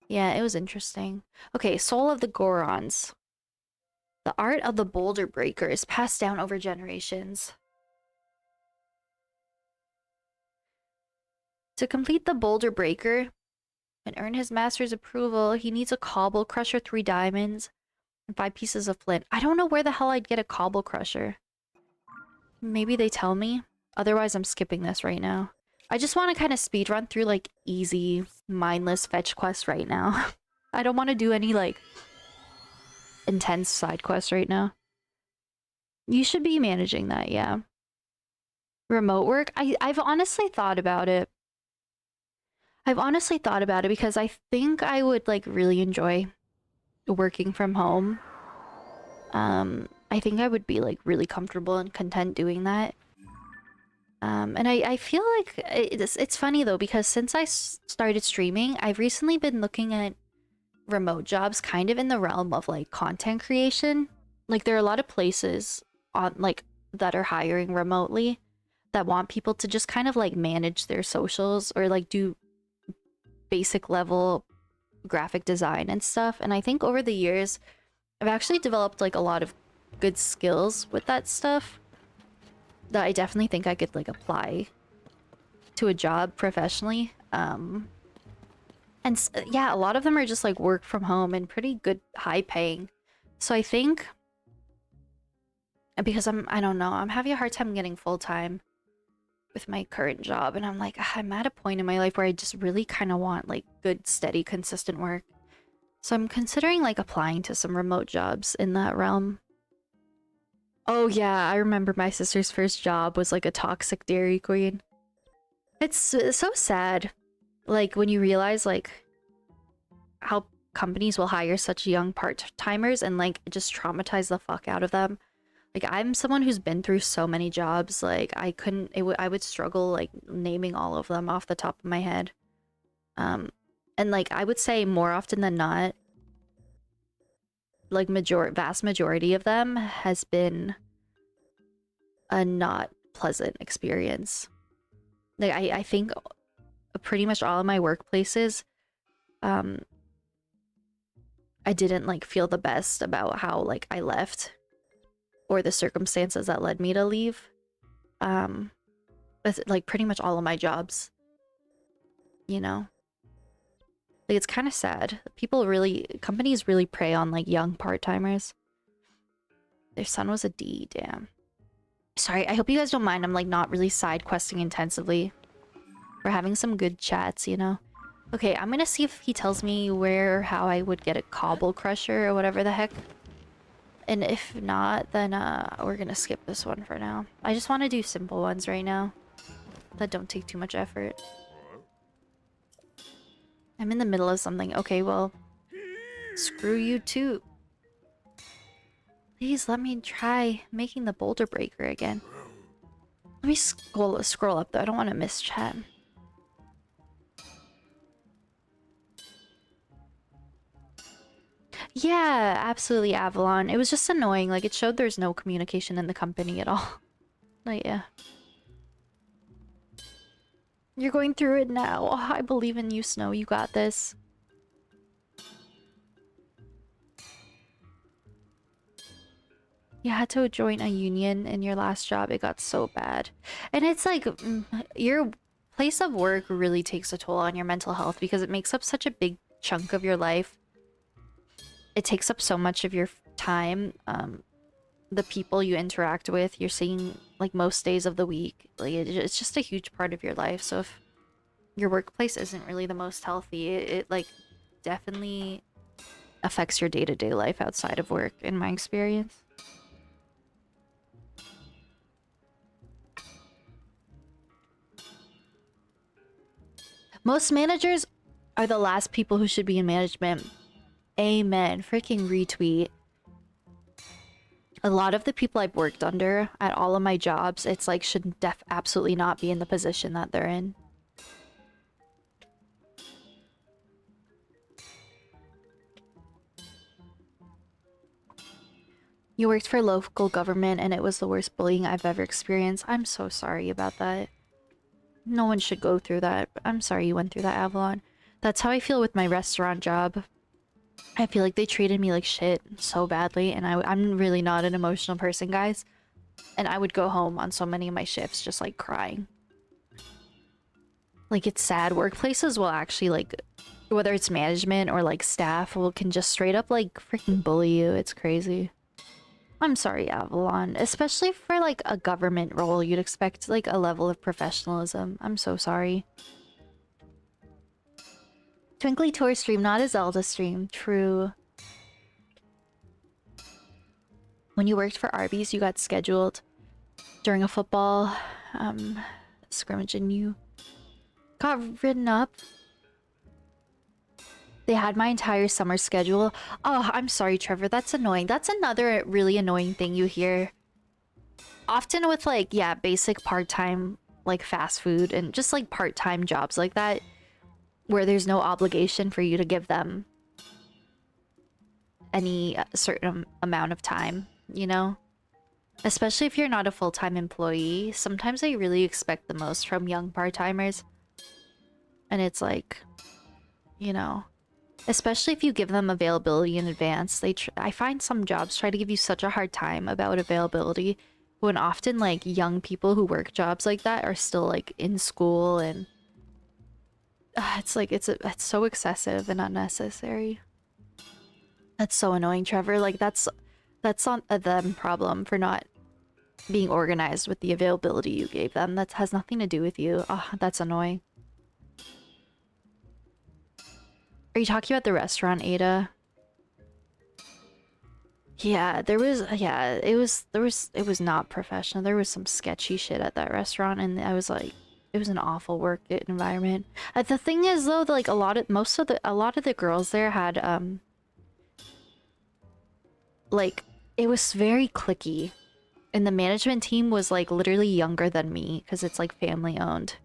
Yeah, it was interesting. Okay, Soul of the Gorons. The art of the boulder breaker is passed down over generations. To complete the boulder breaker and earn his master's approval, he needs a cobble crusher, 3 diamonds, and 5 pieces of flint. I don't know where the hell I'd get a cobble crusher. Maybe they tell me. Otherwise, I'm skipping this right now. I just want to kind of speedrun through like easy, mindless fetch quests right now. I don't want to do any like intense side quests right now. You should be managing that, yeah. Remote work? I've honestly thought about it. I've honestly thought about it because I think I would like really enjoy working from home. I think I would be like really comfortable and content doing that. And I feel like it's funny though, because since I started streaming, I've recently been looking at remote jobs kind of in the realm of like content creation. Like there are a lot of places on like that are hiring remotely that want people to just kind of like manage their socials or like do basic level graphic design and stuff. And I think over the years I've actually developed like a lot of good skills with that stuff that I definitely think I could like apply to a job professionally. And yeah, a lot of them are just like work from home and pretty good, high paying. So I think because I don't know, I'm having a hard time getting full time with my current job, and I'm like, I'm at a point in my life where I just really kind of want like good, steady, consistent work. So I'm considering like applying to some remote jobs in that realm. Oh yeah, I remember my sister's first job was like a toxic Dairy Queen. It's so sad, like when you realize like how companies will hire such young part-timers and like just traumatize the fuck out of them. Like, I'm someone who's been through so many jobs. Like, I couldn't. I would struggle like naming all of them off the top of my head. And like I would say more often than not, like vast majority of them has been a not pleasant experience. Like I think pretty much all of my workplaces, I didn't like feel the best about how like I left or the circumstances that led me to leave. With like pretty much all of my jobs, you know. Like it's kind of sad. Companies really prey on like young part-timers. Their son was a D, damn. Sorry, I hope you guys don't mind. I'm like not really side questing intensively. We're having some good chats, you know? Okay, I'm gonna see if he tells me where or how I would get a cobble crusher or whatever the heck. And if not, then we're gonna skip this one for now. I just want to do simple ones right now that don't take too much effort. I'm in the middle of something. Okay, well, screw you too. Please let me try making the boulder breaker again. Let me scroll up though. I don't want to miss chat. Yeah, absolutely, Avalon. It was just annoying. Like, it showed there's no communication in the company at all. Like, yeah. You're going through it now. Oh, I believe in you, Snow. You got this. You had to join a union in your last job. It got so bad. And it's like, your place of work really takes a toll on your mental health because it makes up such a big chunk of your life. It takes up so much of your time. The people you interact with, you're seeing like most days of the week. Like it's just a huge part of your life. So if your workplace isn't really the most healthy, it like definitely affects your day-to-day life outside of work, in my experience. Most managers are the last people who should be in management. Amen. Freaking retweet. A lot of the people I've worked under at all of my jobs, it's like should absolutely not be in the position that they're in. You worked for local government and it was the worst bullying I've ever experienced. I'm so sorry about that. No one should go through that. I'm sorry you went through that, Avalon. That's how I feel with my restaurant job. I feel like they treated me like shit so badly, and I'm really not an emotional person, guys. And I would go home on so many of my shifts just like crying. Like, it's sad. Workplaces will actually like, whether it's management or like staff, can just straight up like freaking bully you. It's crazy. I'm sorry, Avalon. Especially for like a government role, you'd expect like a level of professionalism. I'm so sorry. TwinklyTor stream, not a Zelda stream. True. When you worked for Arby's, you got scheduled during a football scrimmage and you got written up. They had my entire summer schedule. Oh, I'm sorry, Trevor. That's annoying. That's another really annoying thing you hear. Often with like, yeah, basic part-time like fast food and just like part-time jobs like that, where there's no obligation for you to give them any certain amount of time, you know? Especially if you're not a full-time employee, sometimes they really expect the most from young part-timers. And it's like, you know, especially if you give them availability in advance, I find some jobs try to give you such a hard time about availability when often like young people who work jobs like that are still like in school and it's like it's so excessive and unnecessary. That's so annoying, Trevor. Like that's on a them problem for not being organized with the availability you gave them. That has nothing to do with you. Oh, that's annoying. Are you talking about the restaurant, Ada? Yeah, there was not professional. There was some sketchy shit at that restaurant and I was like, it was an awful work environment. The thing is though, like a lot of the girls there had like it was very cliquey. And the management team was like literally younger than me because it's like family owned.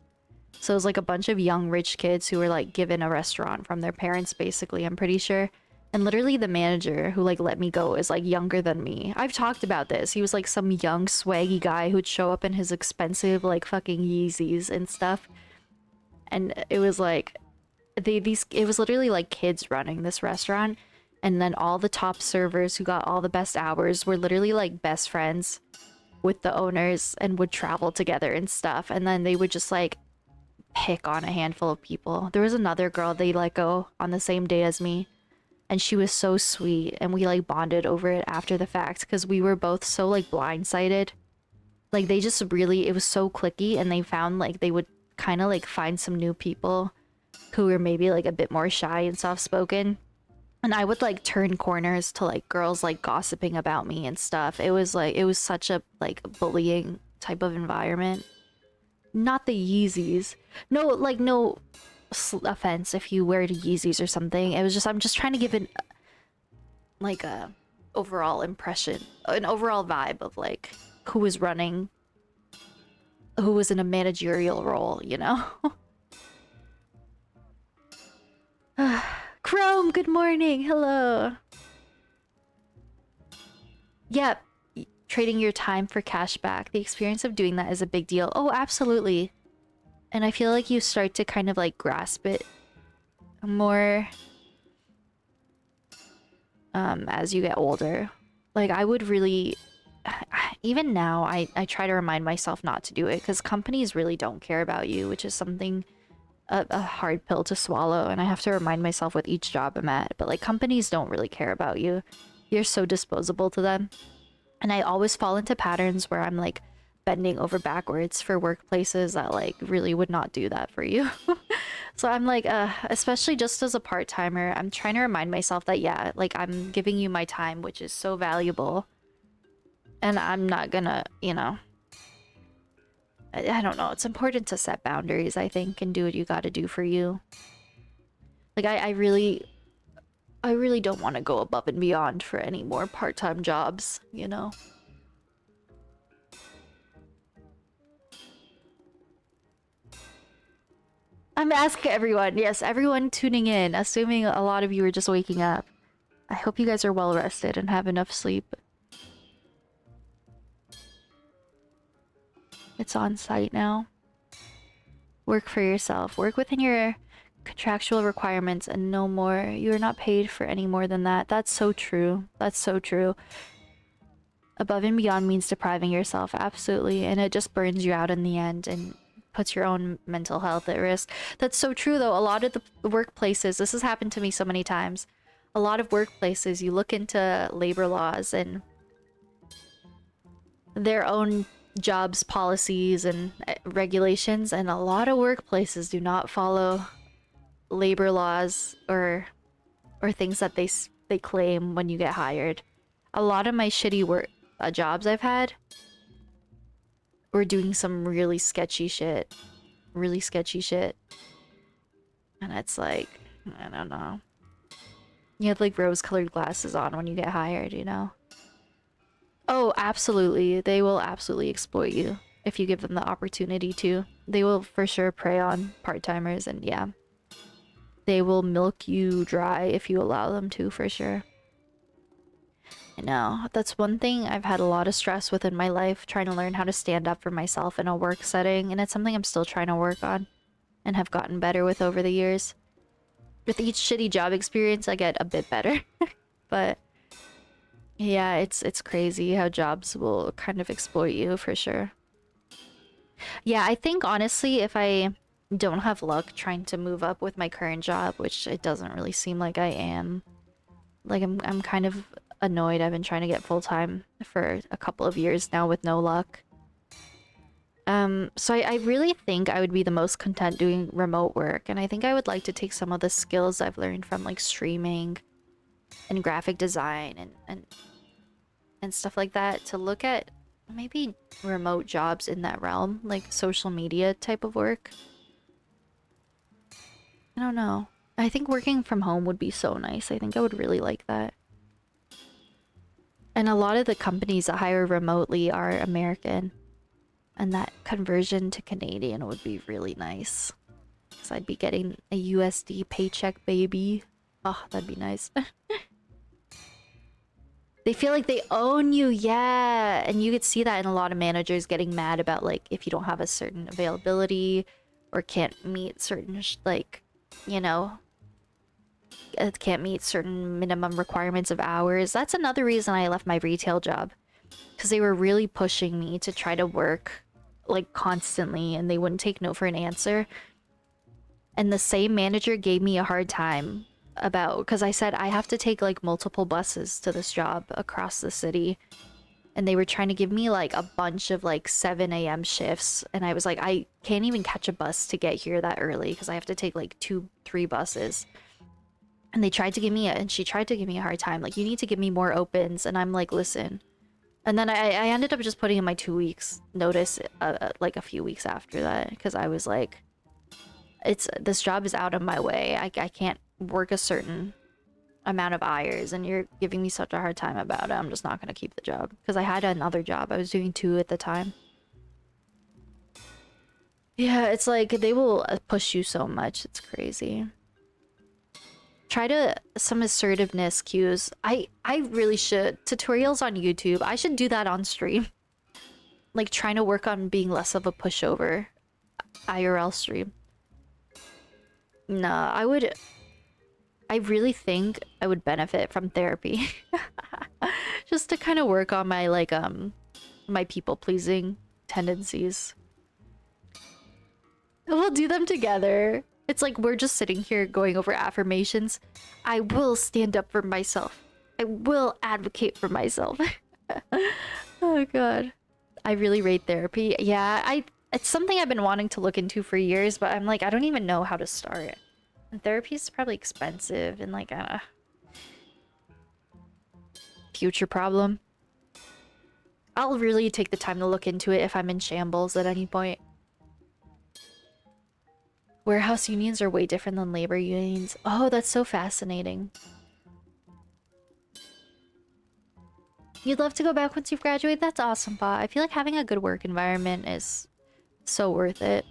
So it was like a bunch of young rich kids who were like given a restaurant from their parents basically, I'm pretty sure. And literally the manager who like let me go is like younger than me. I've talked about this. He was like some young swaggy guy who'd show up in his expensive like fucking Yeezys and stuff. And it was like it was literally like kids running this restaurant, and then all the top servers who got all the best hours were literally like best friends with the owners and would travel together and stuff. And then they would just like pick on a handful of people. There was another girl they let go on the same day as me, and she was so sweet, and we like bonded over it after the fact because we were both so like blindsided. Like they just really, it was so clicky, and they found like they would kind of like find some new people who were maybe like a bit more shy and soft-spoken, and I would like turn corners to like girls like gossiping about me and stuff. It was like, it was such a like bullying type of environment. Not the Yeezys. No, like no offense if you wear the Yeezys or something. It was just, I'm just trying to give an like a overall impression, an overall vibe of like who was running, who was in a managerial role, you know? Chrome, good morning. Hello. Yep. Trading your time for cash back. The experience of doing that is a big deal. Oh, absolutely. And I feel like you start to kind of like grasp it more as you get older. Like I would really, even now, I try to remind myself not to do it because companies really don't care about you, which is something, a hard pill to swallow. And I have to remind myself with each job I'm at. But like companies don't really care about you. You're so disposable to them. And I always fall into patterns where I'm like bending over backwards for workplaces that like really would not do that for you. So I'm like, especially just as a part-timer, I'm trying to remind myself that, yeah, like I'm giving you my time, which is so valuable. And I'm not gonna, you know, I don't know. It's important to set boundaries, I think, and do what you gotta do for you. Like I really don't want to go above and beyond for any more part-time jobs, you know? I'm asking everyone, yes, everyone tuning in, assuming a lot of you are just waking up. I hope you guys are well rested and have enough sleep. It's on site now. Work for yourself. Work within your contractual requirements and no more. You are not paid for any more than that. That's so true. That's so true. Above and beyond means depriving yourself, absolutely, and it just burns you out in the end and puts your own mental health at risk. That's so true though. A lot of the workplaces, this has happened to me so many times. A lot of workplaces, you look into labor laws and their own jobs policies and regulations, and a lot of workplaces do not follow labor laws or things that they claim when you get hired. A lot of my shitty work jobs I've had were doing some really sketchy shit. Really sketchy shit. And it's like, I don't know. You have like rose-colored glasses on when you get hired, you know? Oh, absolutely. They will absolutely exploit you if you give them the opportunity to. They will for sure prey on part-timers, and yeah. They will milk you dry if you allow them to, for sure. I know. That's one thing I've had a lot of stress with in my life, trying to learn how to stand up for myself in a work setting, and it's something I'm still trying to work on and have gotten better with over the years. With each shitty job experience, I get a bit better. But yeah, it's crazy how jobs will kind of exploit you for sure. Yeah, I think honestly, if I don't have luck trying to move up with my current job, which it doesn't really seem like I am, like I'm kind of annoyed. I've been trying to get full-time for a couple of years now with no luck. So I really think I would be the most content doing remote work, and I think I would like to take some of the skills I've learned from like streaming and graphic design and stuff like that to look at maybe remote jobs in that realm, like social media type of work. I don't know. I think working from home would be so nice. I think I would really like that. And a lot of the companies that hire remotely are American. And that conversion to Canadian would be really nice. Because I'd be getting a USD paycheck, baby. Oh, that'd be nice. They feel like they own you, yeah. And you could see that in a lot of managers getting mad about, like, if you don't have a certain availability or can't meet certain, like, you know, can't meet certain minimum requirements of hours. That's another reason I left my retail job. Because they were really pushing me to try to work, like, constantly, and they wouldn't take no for an answer. And the same manager gave me a hard time about, because I said I have to take like multiple buses to this job across the city, and they were trying to give me like a bunch of like 7 a.m. shifts, and I was like, I can't even catch a bus to get here that early because I have to take like 2-3 buses. And they tried to give me and she tried to give me a hard time, like, you need to give me more opens, and I'm like, listen. And then I ended up just putting in my 2 weeks notice like a few weeks after that, because I was like, this job is out of my way. I can't work a certain amount of hours, and you're giving me such a hard time about it. I'm just not gonna keep the job, because I had another job. I was doing 2 at the time. Yeah, it's like they will push you so much. It's crazy. Try to some assertiveness cues. I really should. Tutorials on YouTube. I should do that on stream. Like trying to work on being less of a pushover IRL stream. Nah, I really think I would benefit from therapy. Just to kind of work on my like my people-pleasing tendencies. We'll do them together. It's like we're just sitting here going over affirmations. I will stand up for myself. I will advocate for myself. Oh god. I really rate therapy. Yeah, it's something I've been wanting to look into for years, but I'm like, I don't even know how to start. And therapy is probably expensive and like a future problem. I'll really take the time to look into it if I'm in shambles at any point. Warehouse unions are way different than labor unions. Oh, that's so fascinating. You'd love to go back once you've graduated? That's awesome, Pa. I feel like having a good work environment is so worth it.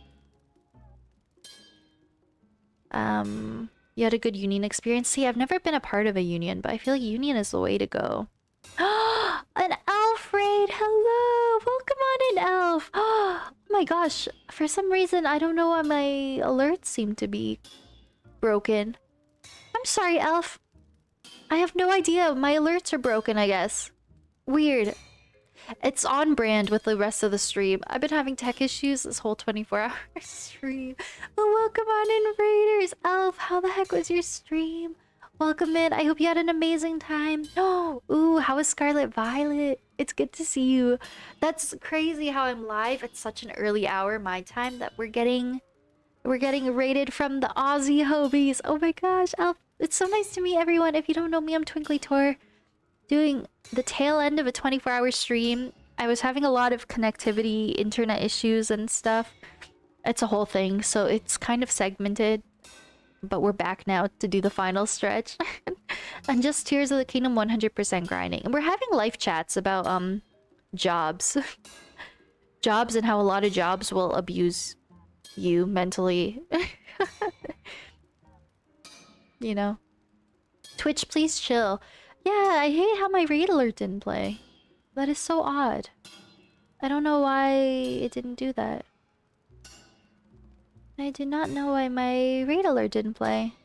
You had a good union experience? See, I've never been a part of a union, but I feel like union is the way to go. An elf raid! Hello! Welcome on an elf! Oh my gosh. For some reason, I don't know why my alerts seem to be broken. I'm sorry, elf. I have no idea. My alerts are broken, I guess. Weird. It's on brand with the rest of the stream. I've been having tech issues this whole 24-hour stream. Well, welcome on in, Raiders. Elf, how the heck was your stream? Welcome in. I hope you had an amazing time. Oh, ooh, how was Scarlet Violet? It's good to see you. That's crazy how I'm live at such an early hour my time that we're getting raided from the Aussie hobies. Oh my gosh, Elf. It's so nice to meet everyone. If you don't know me, I'm TwinklyTor. Doing the tail end of a 24-hour stream. I was having a lot of connectivity, internet issues and stuff. It's a whole thing, so it's kind of segmented. But we're back now to do the final stretch. And just Tears of the Kingdom 100% grinding. And we're having live chats about jobs. Jobs and how a lot of jobs will abuse you mentally. You know? Twitch, please chill. Yeah, I hate how my raid alert didn't play. That is so odd. I don't know why it didn't do that. I did not know why my raid alert didn't play.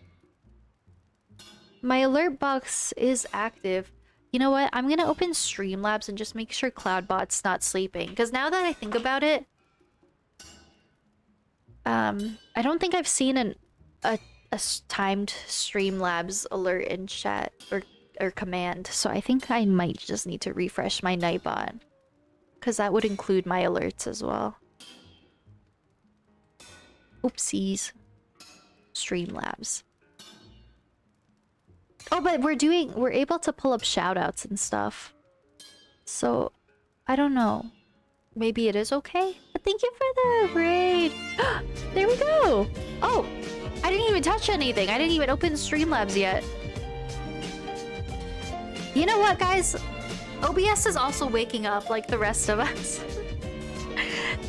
My alert box is active. You know what? I'm gonna open Streamlabs and just make sure Cloudbot's not sleeping. Because now that I think about it, I don't think I've seen a timed Streamlabs alert in chat or command. So I think I might just need to refresh my Nightbot. Because that would include my alerts as well. Oopsies. Streamlabs. Oh, but we're able to pull up shoutouts and stuff. So, I don't know. Maybe it is okay? But thank you for the raid! There we go! Oh! I didn't even touch anything! I didn't even open Streamlabs yet. You know what, guys? OBS is also waking up like the rest of us.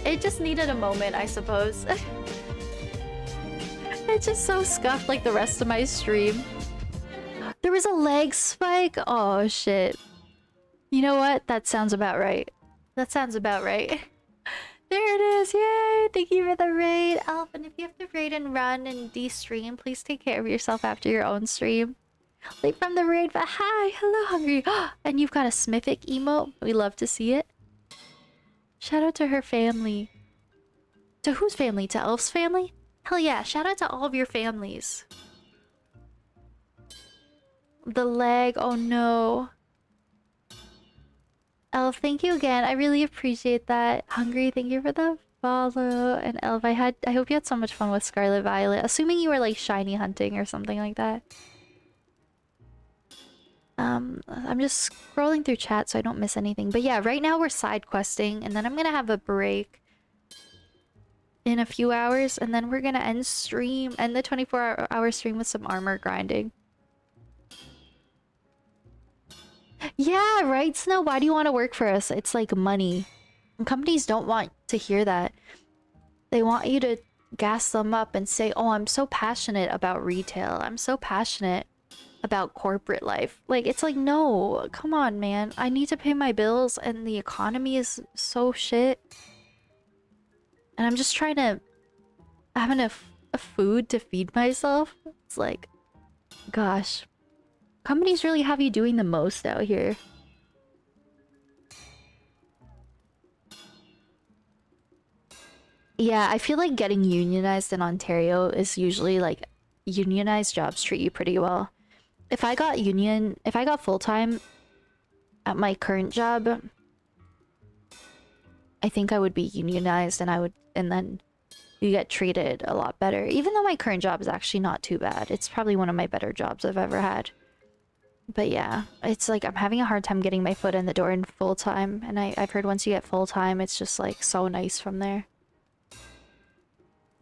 It just needed a moment, I suppose. It's just so scuffed like the rest of my stream. There was a lag spike? Oh, shit. You know what? That sounds about right. That sounds about right. There it is! Yay! Thank you for the raid, Elf. And if you have to raid and run and de-stream, please take care of yourself after your own stream. Late from the raid, but hi! Hello, Hungry! And you've got a Smithic emote. We love to see it. Shout out to her family. To whose family? To Elf's family? Hell yeah, shout out to all of your families. The lag, oh no. Elf, thank you again. I really appreciate that. Hungry, thank you for the follow. And Elf, I hope you had so much fun with Scarlet Violet. Assuming you were like shiny hunting or something like that. I'm just scrolling through chat so I don't miss anything. But yeah, right now we're side questing, and then I'm gonna have a break in a few hours, and then we're gonna end the 24-hour stream with some armor grinding. Yeah, right, Snow? Why do you want to work for us? It's like money. And companies don't want to hear that. They want you to gas them up and say, oh, I'm so passionate about retail. I'm so passionate about corporate life. Like, it's like, no, come on, man. I need to pay my bills and the economy is so shit. And I'm just trying to have enough food to feed myself. It's like, gosh. Companies really have you doing the most out here. Yeah, I feel like getting unionized in Ontario is usually like unionized jobs treat you pretty well. If I got full-time at my current job, I think I would be unionized and then you get treated a lot better. Even though my current job is actually not too bad. It's probably one of my better jobs I've ever had. But yeah, it's like I'm having a hard time getting my foot in the door in full-time. And I've heard once you get full-time, it's just like so nice from there.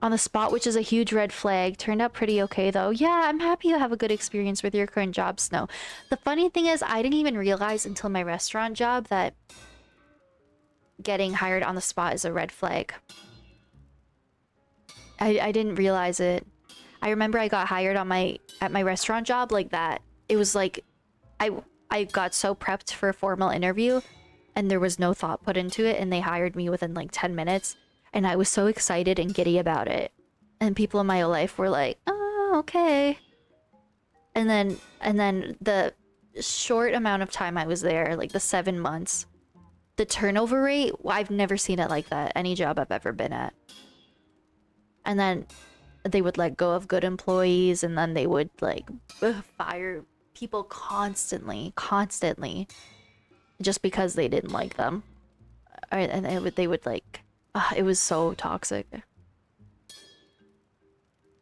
On the spot, which is a huge red flag. Turned out pretty okay though. Yeah, I'm happy you have a good experience with your current job, Snow. The funny thing is, I didn't even realize until my restaurant job that getting hired on the spot is a red flag. I didn't realize it. I remember I got hired at my restaurant job like that. It was like I got so prepped for a formal interview and there was no thought put into it, and they hired me within like 10 minutes, and I was so excited and giddy about it. And people in my life were like, "Oh, okay." And then the short amount of time I was there, like the 7 months, the turnover rate, I've never seen it like that any job I've ever been at. And then they would let go of good employees, and then they would like fire people constantly just because they didn't like them. And they would like it was so toxic.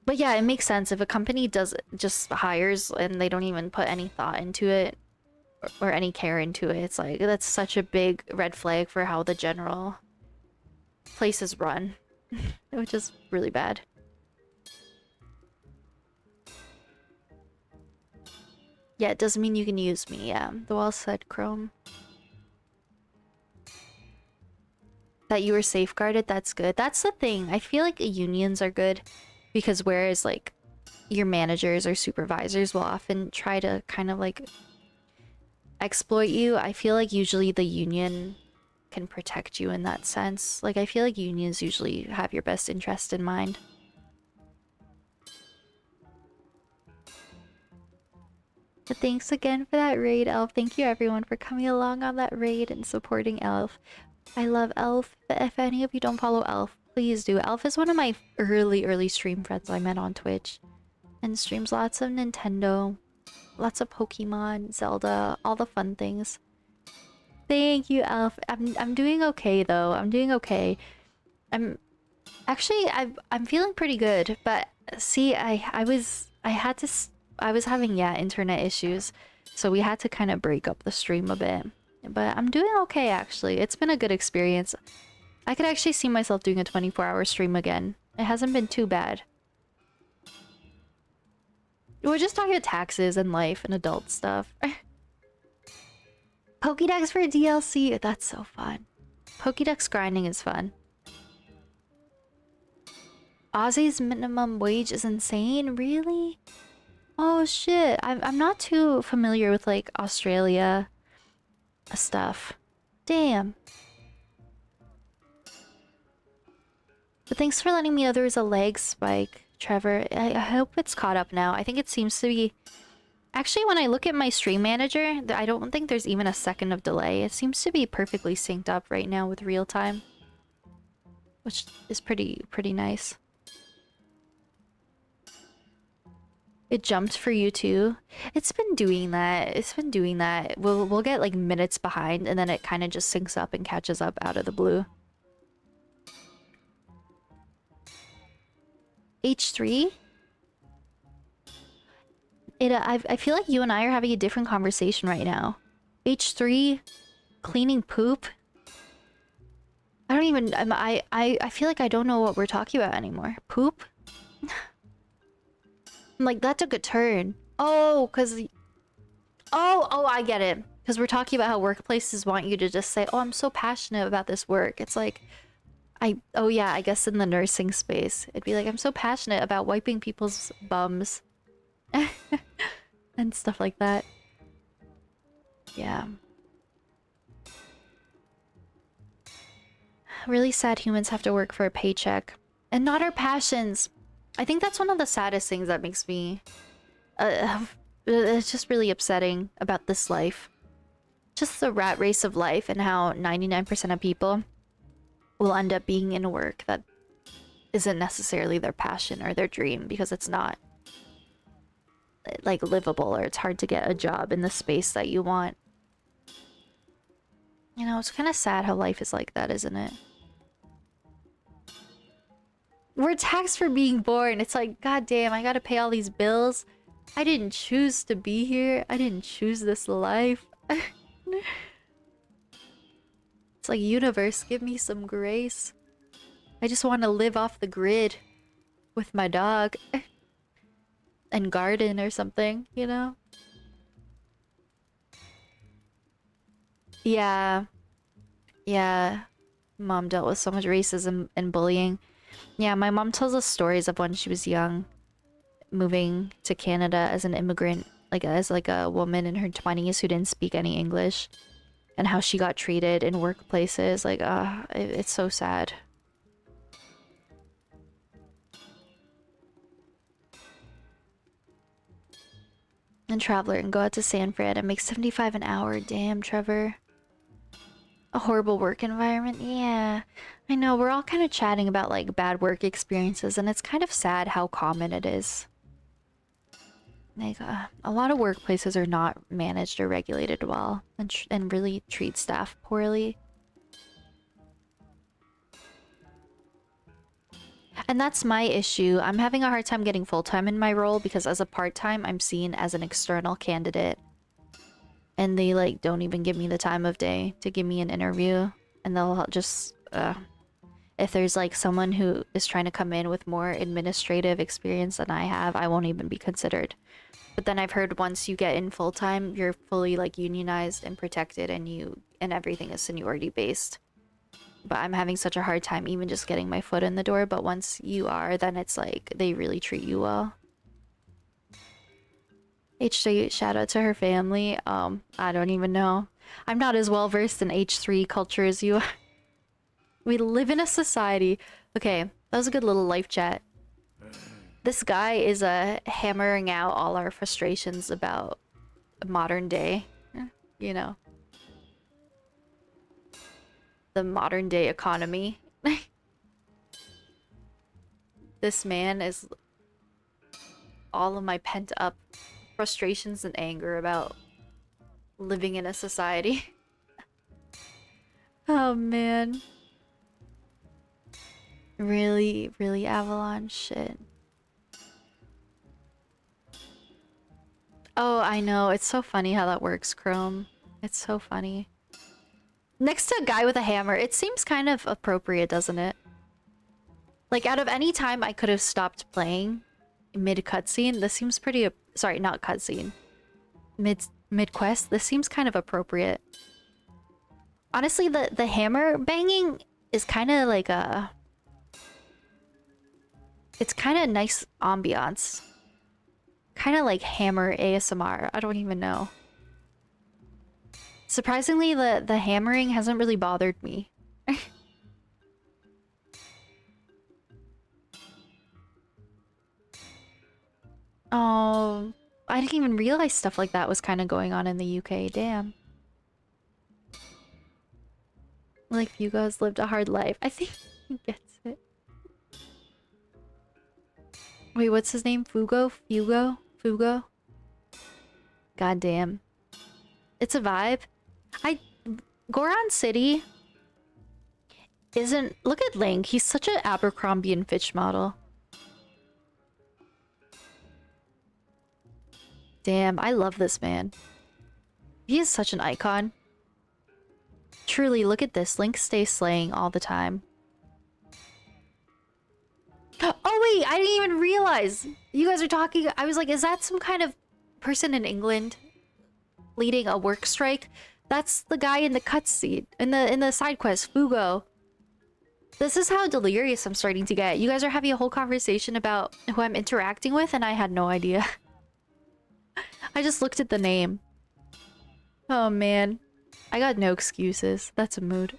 But yeah, it makes sense if a company just hires and they don't even put any thought into it or any care into it. It's like that's such a big red flag for how the general place is run. Which is really bad. Yeah, it doesn't mean you can use me. Yeah, the well said, Chrome. That you were safeguarded, that's good. That's the thing. I feel like unions are good because whereas like your managers or supervisors will often try to kind of like exploit you, I feel like usually the union can protect you in that sense. Like I feel like unions usually have your best interest in mind. But thanks again for that raid, Elf. Thank you everyone for coming along on that raid and supporting Elf. I love Elf. If any of you don't follow Elf, please do. Elf is one of my early stream friends I met on Twitch. And streams lots of Nintendo, lots of Pokemon, Zelda, all the fun things. Thank you, Elf. I'm doing okay though. I'm doing okay. I'm feeling pretty good, but see, I was having internet issues, so we had to kind of break up the stream a bit. But I'm doing okay actually. It's been a good experience. I could actually see myself doing a 24-hour stream again. It hasn't been too bad. We're just talking about taxes and life and adult stuff. Pokédex for DLC. That's so fun. Pokédex grinding is fun. Aussie's minimum wage is insane. Really? Oh shit. I'm not too familiar with like Australia stuff. Damn. But thanks for letting me know there was a lag spike, Trevor. I hope it's caught up now. I think it seems to be... Actually, when I look at my stream manager, I don't think there's even a second of delay. It seems to be perfectly synced up right now with real time. Which is pretty nice. It jumped for you too. It's been doing that. It's been doing that. We'll get like minutes behind and then it kind of just syncs up and catches up out of the blue. H3? I feel like you and I are having a different conversation right now. H3 cleaning poop. I don't even I feel like I don't know what we're talking about anymore. Poop? I'm like, that took a turn. Oh, cause oh, I get it. Because we're talking about how workplaces want you to just say, oh, I'm so passionate about this work. It's like oh yeah, I guess in the nursing space. It'd be like, I'm so passionate about wiping people's bums. And stuff like that. Yeah. Really sad humans have to work for a paycheck. And not our passions. I think that's one of the saddest things that makes me... it's just really upsetting about this life. Just the rat race of life and how 99% of people will end up being in work that isn't necessarily their passion or their dream because it's not like livable, or it's hard to get a job in the space that you want. You know, it's kind of sad how life is like that, isn't it? We're taxed for being born. It's like, god damn, I gotta pay all these bills. I didn't choose to be here. I didn't choose this life. It's like, universe, give me some grace. I just want to live off the grid with my dog. And garden or something, you know? Yeah. Yeah. Mom dealt with so much racism and bullying. Yeah, my mom tells us stories of when she was young, moving to Canada as an immigrant, like as like a woman in her 20s who didn't speak any English, and how she got treated in workplaces. Like, it's so sad. And traveler and go out to San Fran and make 75 an hour. Damn, Trevor. A horrible work environment? Yeah. I know, we're all kind of chatting about like bad work experiences, and it's kind of sad how common it is. Like, a lot of workplaces are not managed or regulated well, and really treat staff poorly. And that's my issue. I'm having a hard time getting full-time in my role because as a part-time, I'm seen as an external candidate. And they, like, don't even give me the time of day to give me an interview. And they'll just, if there's, like, someone who is trying to come in with more administrative experience than I have, I won't even be considered. But then I've heard once you get in full-time, you're fully, like, unionized and protected, and everything is seniority-based. But I'm having such a hard time even just getting my foot in the door. But once you are, then it's like they really treat you well. H3, shout out to her family. I don't even know. I'm not as well versed in H3 culture as you are. We live in a society. Okay, that was a good little life chat. This guy is hammering out all our frustrations about modern day. You know. The modern day economy. This man is all of my pent up frustrations and anger about living in a society. Oh man. Really, really Avalon shit. Oh, I know. It's so funny how that works, Chrome. It's so funny. Next to a guy with a hammer, it seems kind of appropriate, doesn't it? Like, out of any time I could have stopped playing mid-cutscene, this seems pretty... Sorry, not cutscene. Mid-quest, this seems kind of appropriate. Honestly, the hammer banging is kind of like a... It's kind of nice ambiance. Kind of like hammer ASMR. I don't even know. Surprisingly, the hammering hasn't really bothered me. Oh, I didn't even realize stuff like that was kind of going on in the UK. Damn. Like Hugo's lived a hard life. I think he gets it. Wait, what's his name? Fugo? Fugo? Fugo? God damn. It's a vibe. Goron City isn't... Look at Link. He's such an Abercrombie and Fitch model. Damn, I love this man. He is such an icon. Truly, look at this. Link stays slaying all the time. Oh wait, I didn't even realize. You guys are talking... I was like, is that some kind of person in England leading a work strike? That's the guy in the cutscene, in the side quest, Fugo. This is how delirious I'm starting to get. You guys are having a whole conversation about who I'm interacting with, and I had no idea. I just looked at the name. Oh man. I got no excuses. That's a mood.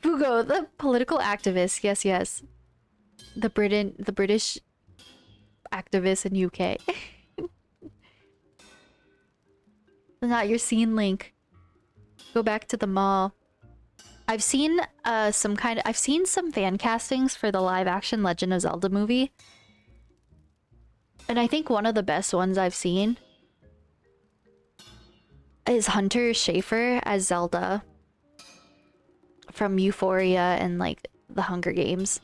Fugo, the political activist. Yes, yes. The British activist in UK. Not your scene, Link. Go back to the mall. I've seen I've seen some fan castings for the live action Legend of Zelda movie. And I think one of the best ones I've seen is Hunter Schafer as Zelda from Euphoria and like the Hunger Games.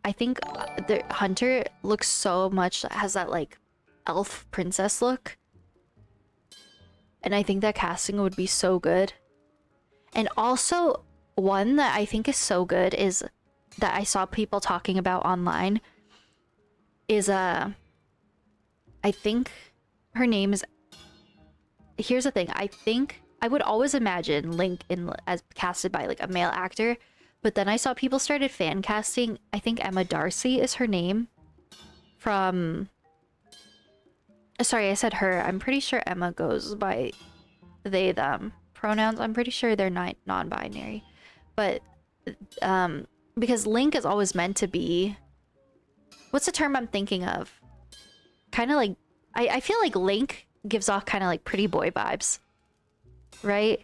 I think the Hunter looks so much, has that like elf princess look. And I think that casting would be so good. And also one that I think is so good is that I saw people talking about online is I think her name is... Here's the thing. I think I would always imagine Link as casted by like a male actor, but then I saw people started fan casting. I think Emma Darcy is her name from... Sorry, I said her. I'm pretty sure Emma goes by they, them pronouns. I'm pretty sure they're not non-binary. But because Link is always meant to be... What's the term I'm thinking of? Kind of like... I feel like Link gives off kind of like pretty boy vibes. Right?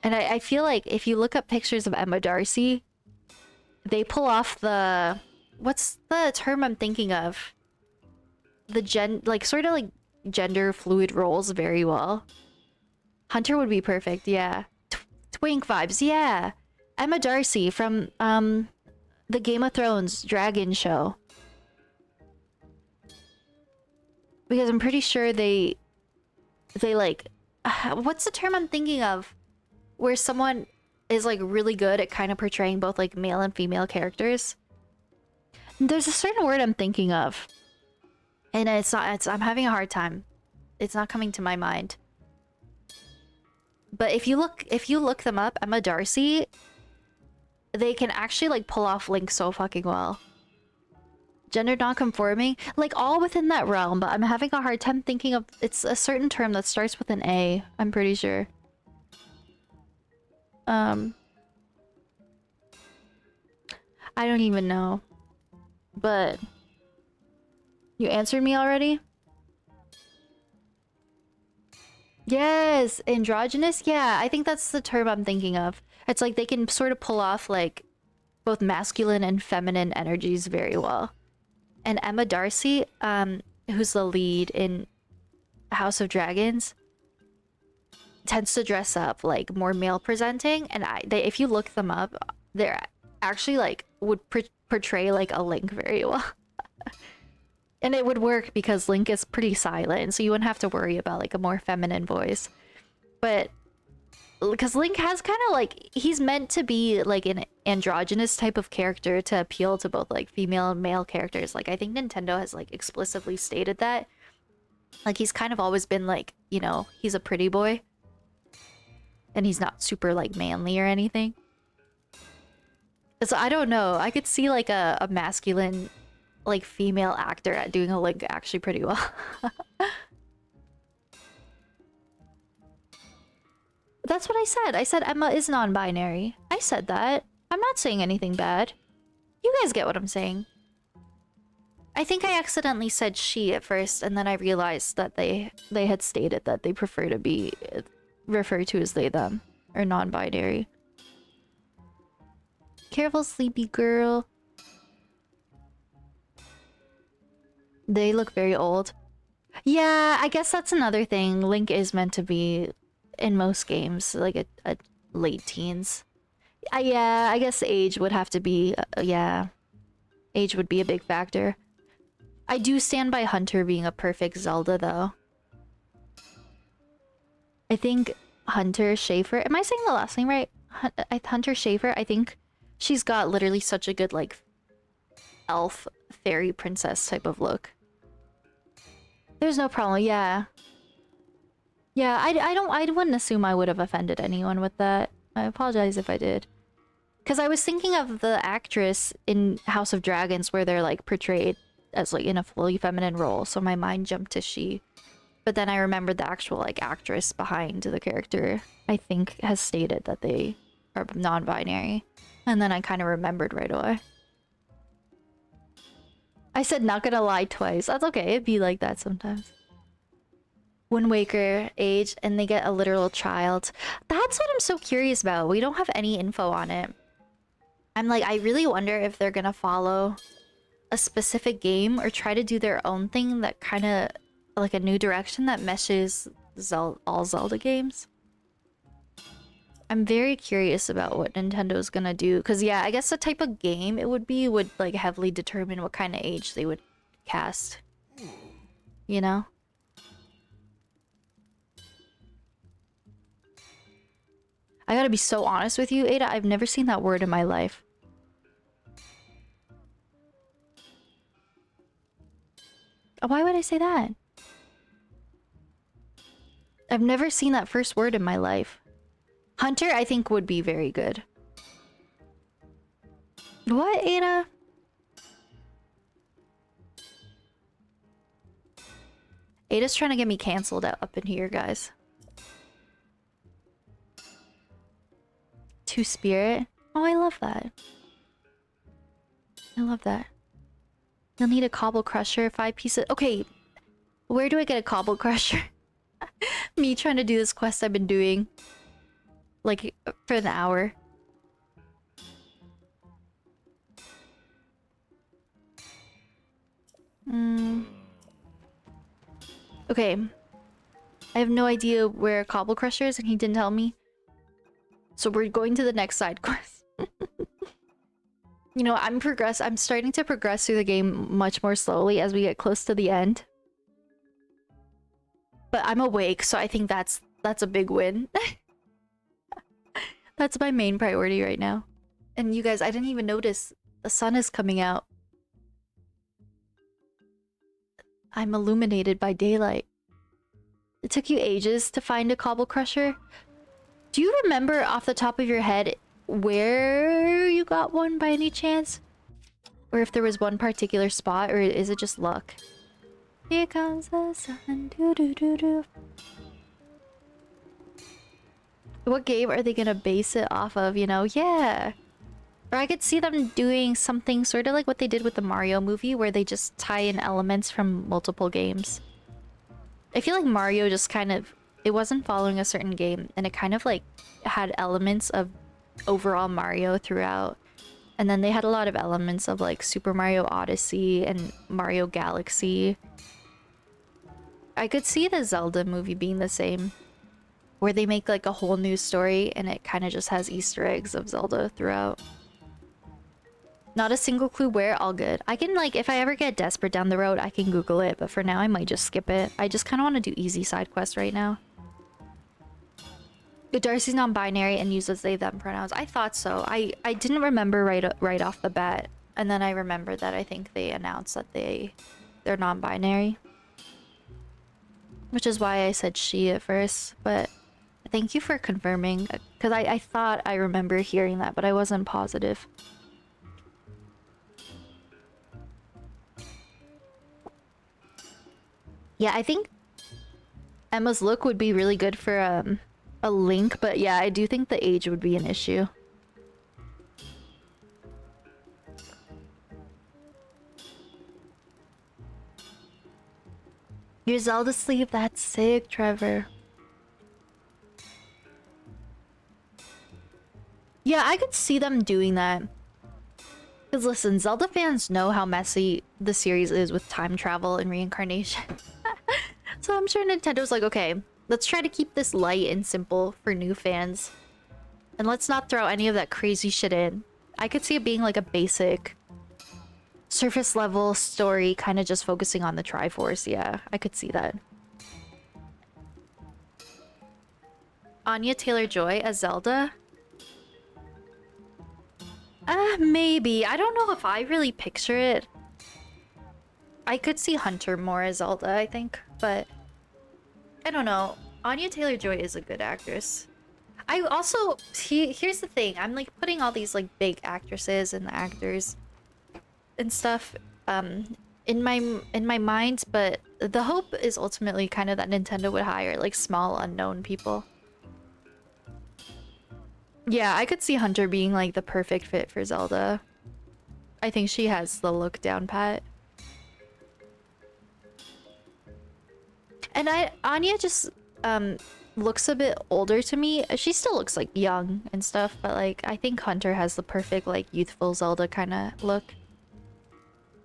And I feel like if you look up pictures of Emma Darcy, they pull off the... What's the term I'm thinking of? Like sort of like gender fluid roles very well. Hunter would be perfect, yeah. Twink vibes, yeah. Emma Darcy from the Game of Thrones dragon show. Because I'm pretty sure they like what's the term I'm thinking of? Where someone is like really good at kind of portraying both like male and female characters. There's a certain word I'm thinking of. And I'm having a hard time. It's not coming to my mind. But if you look them up, Emma Darcy, they can actually like pull off Link so fucking well. Gender non-conforming, like all within that realm, but I'm having a hard time thinking of... It's a certain term that starts with an A, I'm pretty sure. I don't even know. But... You answered me already? Yes! Androgynous? Yeah, I think that's the term I'm thinking of. It's like they can sort of pull off like both masculine and feminine energies very well. And Emma Darcy, who's the lead in House of Dragons, tends to dress up like more male presenting. And if you look them up, they're actually like would portray like a Link very well. And it would work because Link is pretty silent, so you wouldn't have to worry about like a more feminine voice. But because Link has kind of like, he's meant to be like an androgynous type of character to appeal to both like female and male characters. Like I think Nintendo has like explicitly stated that. Like he's kind of always been like, you know, he's a pretty boy. and he's not super like manly or anything. So I don't know. I could see like a masculine, like female actor at doing a Link actually pretty well. That's what I said. I said Emma is non-binary. I said that. I'm not saying anything bad. You guys get what I'm saying. I think I accidentally said she at first, and then I realized that they had stated that they prefer to be referred to as they, them, or non-binary. Careful, sleepy girl. They look very old. Yeah, I guess that's another thing. Link is meant to be, in most games, like a late teens. Yeah, I guess age would have to be... yeah. Age would be a big factor. I do stand by Hunter being a perfect Zelda, though. I think Hunter Schafer... Am I saying the last name right? Hunter Schafer, I think she's got literally such a good, like, elf, fairy princess type of look. There's no problem, yeah. Yeah, I wouldn't assume I would have offended anyone with that. I apologize if I did. Because I was thinking of the actress in House of Dragons where they're, like, portrayed as, like, in a fully feminine role, so my mind jumped to she. But then I remembered the actual, like, actress behind the character, I think, has stated that they are non-binary. And then I kind of remembered right away. I said not gonna lie twice. That's okay, it'd be like that sometimes. Wind Waker age, and they get a literal child. That's what I'm so curious about. We don't have any info on it. I'm like, I really wonder if they're gonna follow a specific game or try to do their own thing that kind of like a new direction that meshes all Zelda games. I'm very curious about what Nintendo's gonna do, because yeah, I guess the type of game it would be would like heavily determine what kind of age they would cast. You know? I gotta be so honest with you, Ada, I've never seen that word in my life. Why would I say that? I've never seen that first word in my life. Hunter, I think, would be very good. What, Ada? Ada's trying to get me canceled up in here, guys. Two-Spirit? Oh, I love that. I love that. You'll need a cobble crusher, 5 pieces. Okay, where do I get a cobble crusher? Me trying to do this quest I've been doing. Like, for an hour. Okay. I have no idea where a cobble crusher is, and he didn't tell me. So we're going to the next side quest. You know, I'm starting to progress through the game much more slowly as we get close to the end. But I'm awake, so I think that's a big win. That's my main priority right now. And you guys, I didn't even notice the sun is coming out. I'm illuminated by daylight. It took you ages to find a cobble crusher. Do you remember off the top of your head where you got one by any chance? Or if there was one particular spot, or is it just luck? Here comes the sun. Doo -doo -doo -doo. What game are they gonna base it off of, you know? Yeah. Or I could see them doing something sort of like what they did with the Mario movie, where they just tie in elements from multiple games. I feel like Mario just kind of... It wasn't following a certain game, and it kind of like had elements of overall Mario throughout. And then they had a lot of elements of like Super Mario Odyssey and Mario Galaxy. I could see the Zelda movie being the same, where they make like a whole new story and it kind of just has Easter eggs of Zelda throughout. Not a single clue where, all good. I can like, if I ever get desperate down the road, I can Google it, but for now I might just skip it. I just kind of want to do easy side quests right now. Darcy's non-binary and uses they them pronouns. I thought so. I didn't remember right off the bat, and then I remembered that I think they announced that they're non-binary, which is why I said she at first. But Thank you for confirming, because I thought I remember hearing that, but I wasn't positive. Yeah, I think Emma's look would be really good for a Link, but yeah, I do think the age would be an issue. Your Zelda sleeve? That's sick, Trevor. Yeah, I could see them doing that. Because listen, Zelda fans know how messy the series is with time travel and reincarnation. So I'm sure Nintendo's like, okay, let's try to keep this light and simple for new fans. And let's not throw any of that crazy shit in. I could see it being like a basic surface level story, kind of just focusing on the Triforce. Yeah, I could see that. Anya Taylor-Joy as Zelda? Maybe. I don't know if I really picture it. I could see Hunter more as Zelda, I think, but I don't know. Anya Taylor-Joy is a good actress. I also here's the thing. I'm like putting all these like big actresses and actors and stuff in my mind, but the hope is ultimately kind of that Nintendo would hire like small unknown people. Yeah, I could see Hunter being like the perfect fit for Zelda. I think she has the look down pat. And Anya just looks a bit older to me. She still looks like young and stuff, but like I think Hunter has the perfect like youthful Zelda kind of look.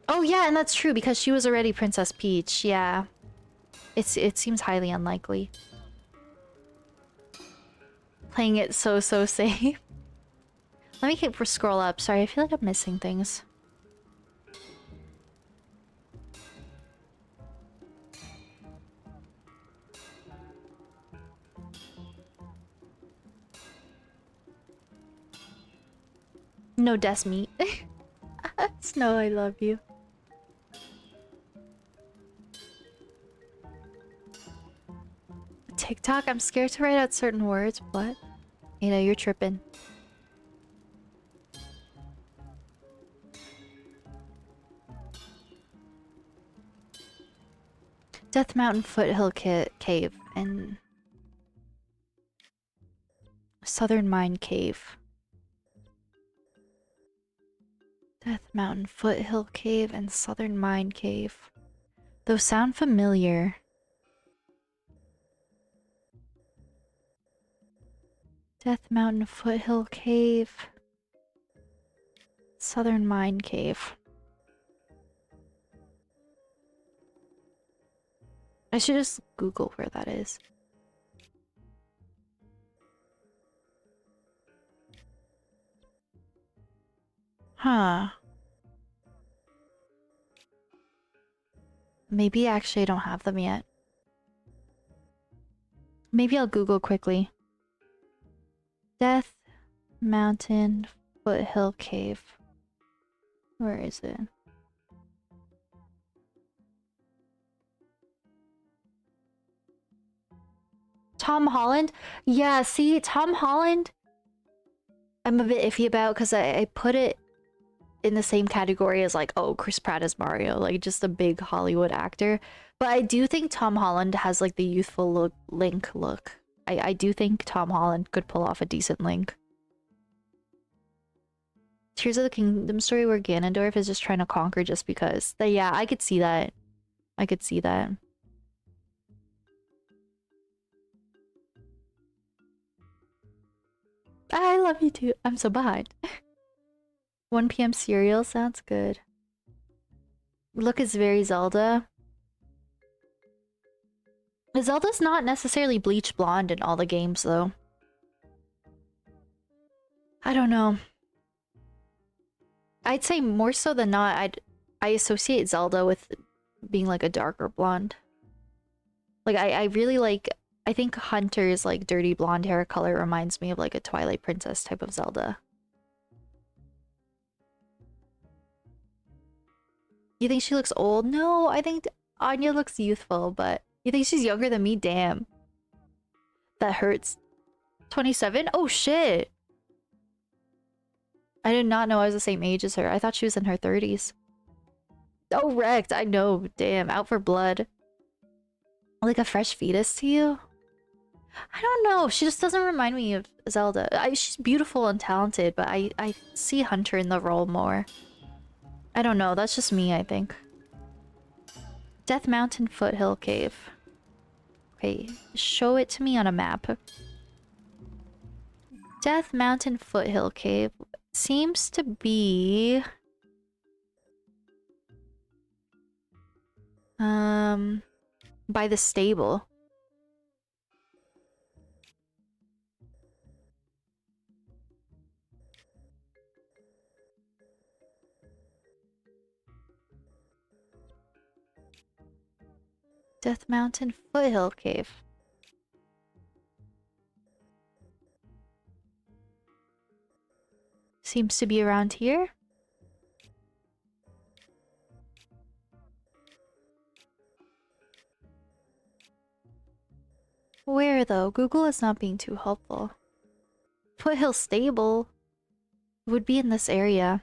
Oh yeah, and that's true because she was already Princess Peach. Yeah. It seems highly unlikely. Playing it so safe. Let me keep scroll up. Sorry, I feel like I'm missing things. No death meat. Snow, I love you. TikTok, I'm scared to write out certain words. What? You know, you're tripping. Death Mountain Foothill Cave and Southern Mine Cave. Death Mountain Foothill Cave and Southern Mine Cave. Those sound familiar. Death Mountain Foothill Cave. Southern Mine Cave. I should just Google where that is. Huh. Maybe actually I don't have them yet. Maybe I'll Google quickly. Death Mountain Foothill Cave. Where is it? Tom Holland? Yeah, see, Tom Holland I'm a bit iffy about because I put it in the same category as like, oh, Chris Pratt as Mario, like just a big Hollywood actor. But I do think Tom Holland has like the youthful look, Link look. I do think Tom Holland could pull off a decent Link. Tears of the Kingdom story where Ganondorf is just trying to conquer just because. But yeah, I could see that. I could see that. I love you too. I'm so behind. 1 p.m. cereal sounds good. Look is very Zelda. Zelda's not necessarily bleach blonde in all the games though. I don't know. I'd say more so than not, I associate Zelda with being like a darker blonde. Like I really like, I think Hunter's like dirty blonde hair color reminds me of like a Twilight Princess type of Zelda. You think she looks old? No, I think Anya looks youthful, but you think she's younger than me? Damn. That hurts. 27? Oh shit! I did not know I was the same age as her. I thought she was in her 30s. Oh, wrecked. I know. Damn. Out for blood. Like a fresh fetus to you? I don't know. She just doesn't remind me of Zelda. She's beautiful and talented, but I see Hunter in the role more. I don't know. That's just me, I think. Death Mountain Foothill Cave. Okay, show it to me on a map. Death Mountain Foothill Cave seems to be... by the stable. Death Mountain Foothill Cave. Seems to be around here. Where though? Google is not being too helpful. Foothill Stable would be in this area.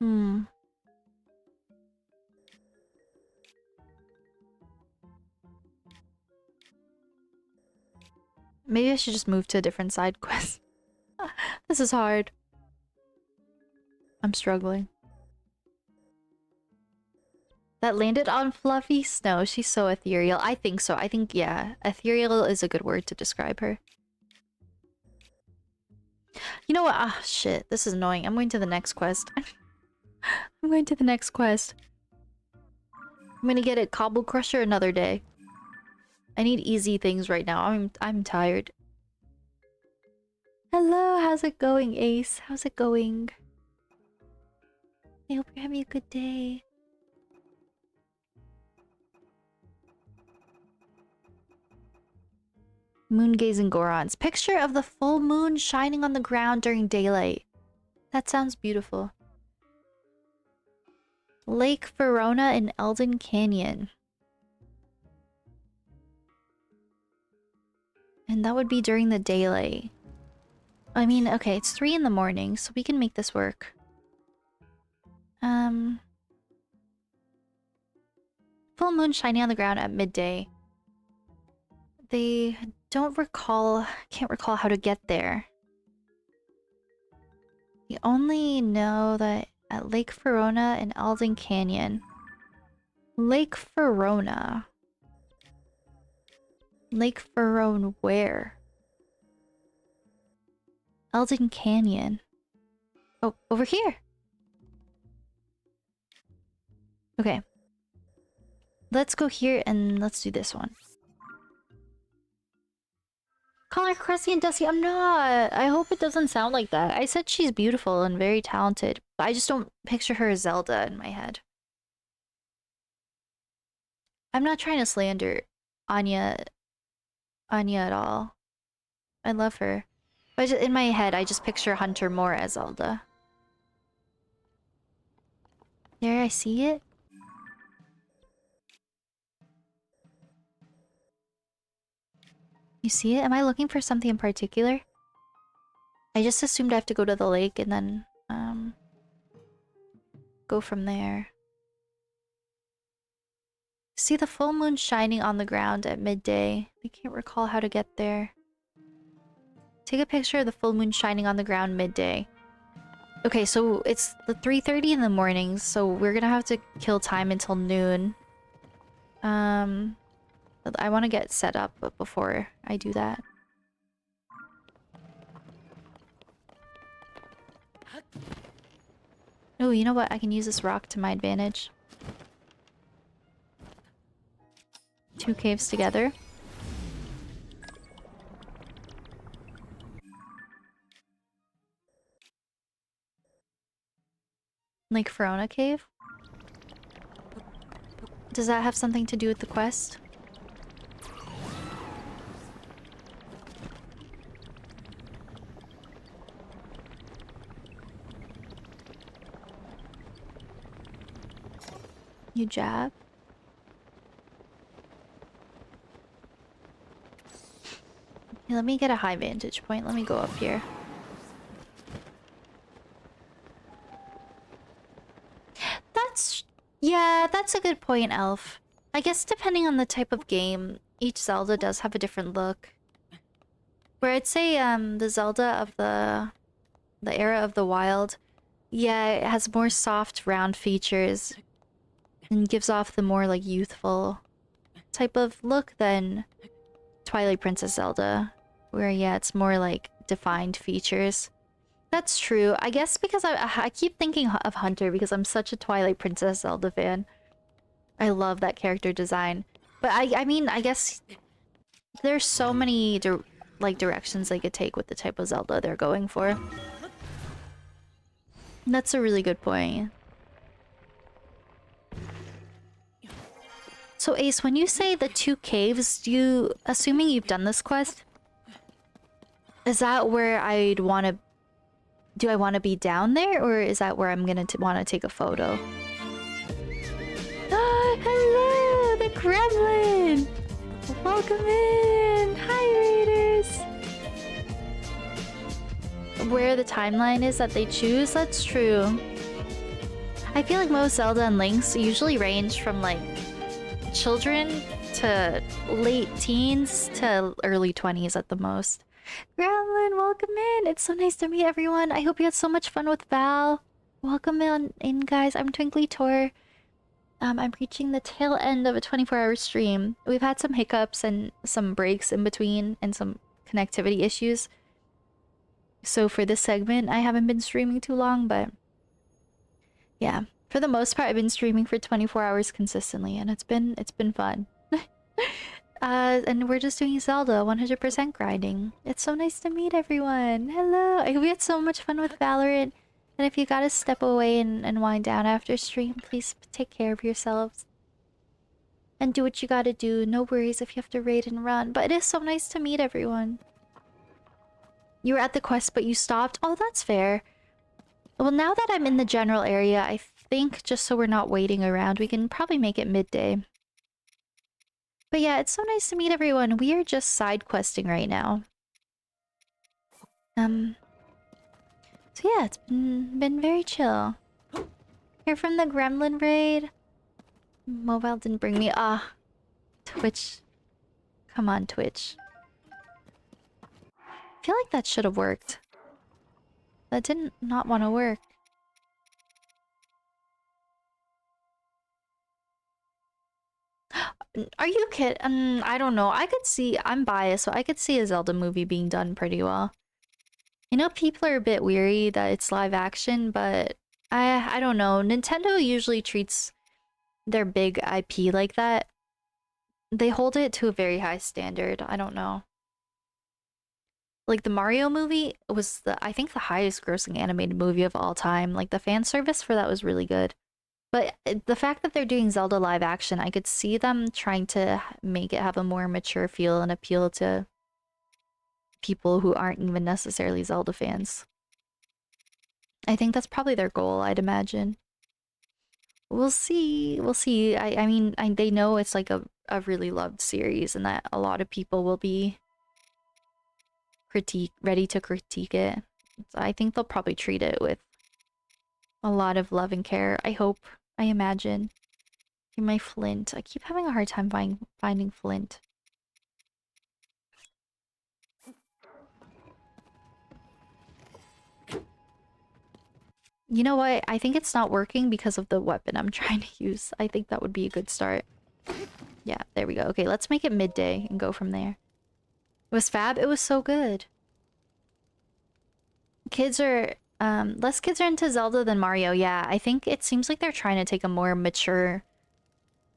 Hmm. Maybe I should just move to a different side quest. This is hard. I'm struggling. That landed on Fluffy Snow. She's so ethereal. I think so. I think, yeah. Ethereal is a good word to describe her. You know what? Ah, shit. This is annoying. I'm going to the next quest. I'm going to the next quest. I'm gonna get a Cobble Crusher another day. I need easy things right now. I'm tired. Hello, how's it going, Ace? How's it going? I hope you're having a good day. Moon gazing Gorons. Picture of the full moon shining on the ground during daylight. That sounds beautiful. Lake Verona in Eldon Canyon. And that would be during the daylight. I mean, okay, it's 3 in the morning, so we can make this work. Full moon shining on the ground at midday. They can't recall how to get there. We only know that at Lake Verona in Eldon Canyon. Lake Verona. Lake Verona where? Eldon Canyon. Oh, over here. Okay. Let's go here and let's do this one. Call her crusty and dusty. I'm not. I hope it doesn't sound like that. I said she's beautiful and very talented, but I just don't picture her as Zelda in my head. I'm not trying to slander Anya at all. I love her. But in my head, I just picture Hunter more as Zelda. There, I see it. You see it? Am I looking for something in particular? I just assumed I have to go to the lake and then, go from there. See the full moon shining on the ground at midday. I can't recall how to get there. Take a picture of the full moon shining on the ground midday. Okay, so it's the 3:30 in the morning, so we're gonna have to kill time until noon. I want to get set up before I do that. Oh, you know what? I can use this rock to my advantage. 2 caves together. Lake Verona Cave? Does that have something to do with the quest? You jab. Okay, let me get a high vantage point. Let me go up here. Yeah, that's a good point, Elf. I guess depending on the type of game, each Zelda does have a different look. Where I'd say the Zelda of the era of the wild, yeah, it has more soft round features and gives off the more like youthful type of look than Twilight Princess Zelda, where yeah, it's more like defined features. That's true. I guess because I keep thinking of Hunter because I'm such a Twilight Princess Zelda fan. I love that character design. But I mean, I guess there's so many directions they could take with the type of Zelda they're going for. That's a really good point. So Ace, when you say the 2 caves, assuming you've done this quest, is that where I'd want to... Do I want to be down there, or is that where I'm gonna want to take a photo? Ah, hello, the Gremlin! Welcome in! Hi, Raiders! Where the timeline is that they choose? That's true. I feel like most Zelda and Links usually range from, like, children to late teens to early 20s at the most. Gremlin, welcome in! It's so nice to meet everyone. I hope you had so much fun with Val. Welcome in, guys. I'm TwinklyTor. I'm reaching the tail end of a 24-hour stream. We've had some hiccups and some breaks in between and some connectivity issues. So for this segment, I haven't been streaming too long, but yeah, for the most part, I've been streaming for 24 hours consistently, and it's been fun. And we're just doing Zelda 100% grinding. It's so nice to meet everyone. Hello. I hope you had so much fun with Valorant. And if you gotta step away and wind down after stream, please take care of yourselves. And do what you gotta do. No worries if you have to raid and run. But it is so nice to meet everyone. You were at the quest, but you stopped? Oh, that's fair. Well, now that I'm in the general area, I think just so we're not waiting around, we can probably make it midday. But yeah, it's so nice to meet everyone. We are just side questing right now. So yeah, it's been very chill. Here from the Gremlin raid. Mobile didn't bring me. Twitch. Come on, Twitch. I feel like that should have worked. That didn't not want to work. Are you kidding? I don't know. I could see... I'm biased, so I could see a Zelda movie being done pretty well. You know, people are a bit weary that it's live action, but... I don't know. Nintendo usually treats their big IP like that. They hold it to a very high standard. I don't know. Like, the Mario movie was I think the highest grossing animated movie of all time. Like, the fan service for that was really good. But the fact that they're doing Zelda live action, I could see them trying to make it have a more mature feel and appeal to people who aren't even necessarily Zelda fans. I think that's probably their goal, I'd imagine. We'll see. We'll see. I mean, they know it's like a really loved series and that a lot of people will be ready to critique it. So I think they'll probably treat it with a lot of love and care. I hope. I imagine. Give my flint. I keep having a hard time finding flint. You know what? I think it's not working because of the weapon I'm trying to use. I think that would be a good start. Yeah, there we go. Okay, let's make it midday and go from there. It was fab. It was so good. Kids are... less kids are into Zelda than Mario. Yeah, I think it seems like they're trying to take a more mature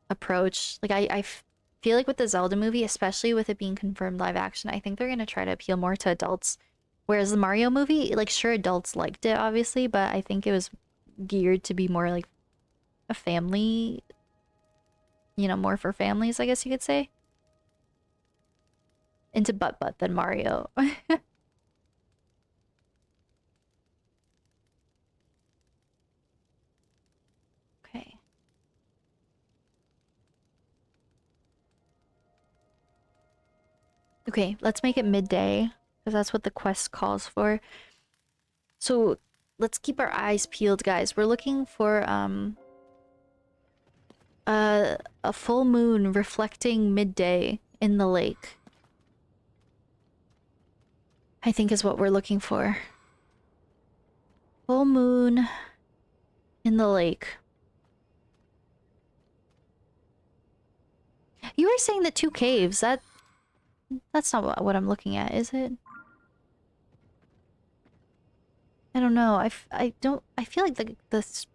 approach. Like, I feel like with the Zelda movie, especially with it being confirmed live action, I think they're gonna try to appeal more to adults. Whereas the Mario movie, like, sure, adults liked it, obviously, but I think it was geared to be more like a family... You know, more for families, I guess you could say. Into butt than Mario. Okay. Okay, let's make it midday, because that's what the quest calls for. So let's keep our eyes peeled, guys. We're looking for a full moon reflecting midday in the lake. I think is what we're looking for. Full moon in the lake. You were saying the 2 caves. That's not what I'm looking at, is it? I don't know. I feel like the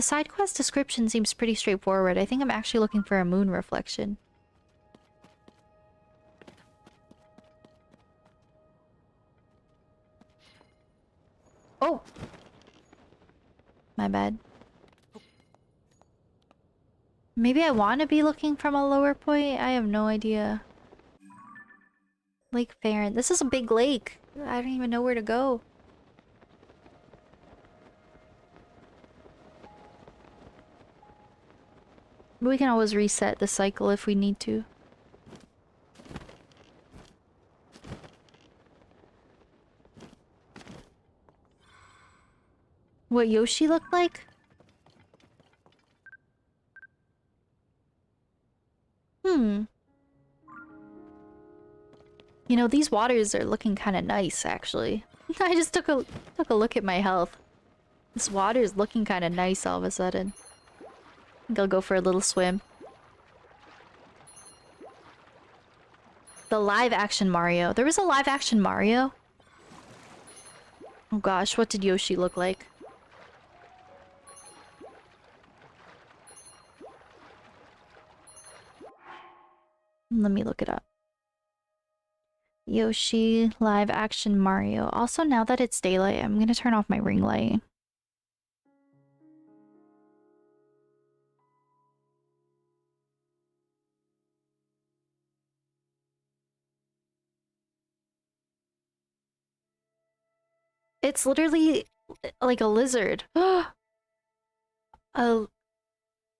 side quest description seems pretty straightforward. I think I'm actually looking for a moon reflection. Oh! My bad. Maybe I want to be looking from a lower point? I have no idea. Lake Farron. This is a big lake. I don't even know where to go. We can always reset the cycle if we need to. What Yoshi looked like? Hmm. You know, these waters are looking kind of nice, actually. I just took a look at my health. This water is looking kind of nice all of a sudden. I think I'll go for a little swim. The live action Mario. There was a live action Mario? Oh gosh, what did Yoshi look like? Let me look it up. Yoshi live action Mario. Also, now that it's daylight, I'm gonna turn off my ring light. It's literally like a lizard. A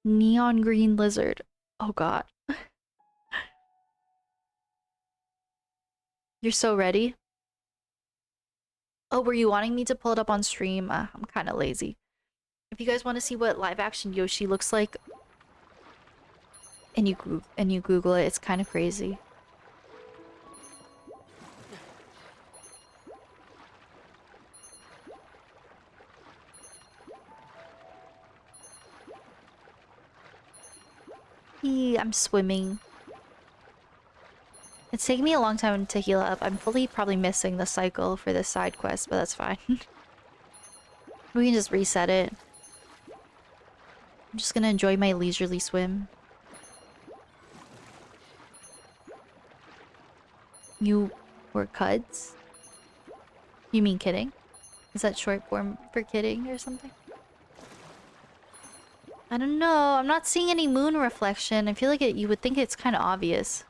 neon green lizard. Oh god. You're so ready? Oh, were you wanting me to pull it up on stream? I'm kind of lazy. If you guys want to see what live action Yoshi looks like, and you Google it, it's kind of crazy. I'm swimming. It's taking me a long time to heal up. I'm fully probably missing the cycle for this side quest, but that's fine. We can just reset it. I'm just gonna enjoy my leisurely swim. You were cuds? You mean kidding? Is that short form for kidding or something? I don't know. I'm not seeing any moon reflection. I feel like you would think it's kind of obvious.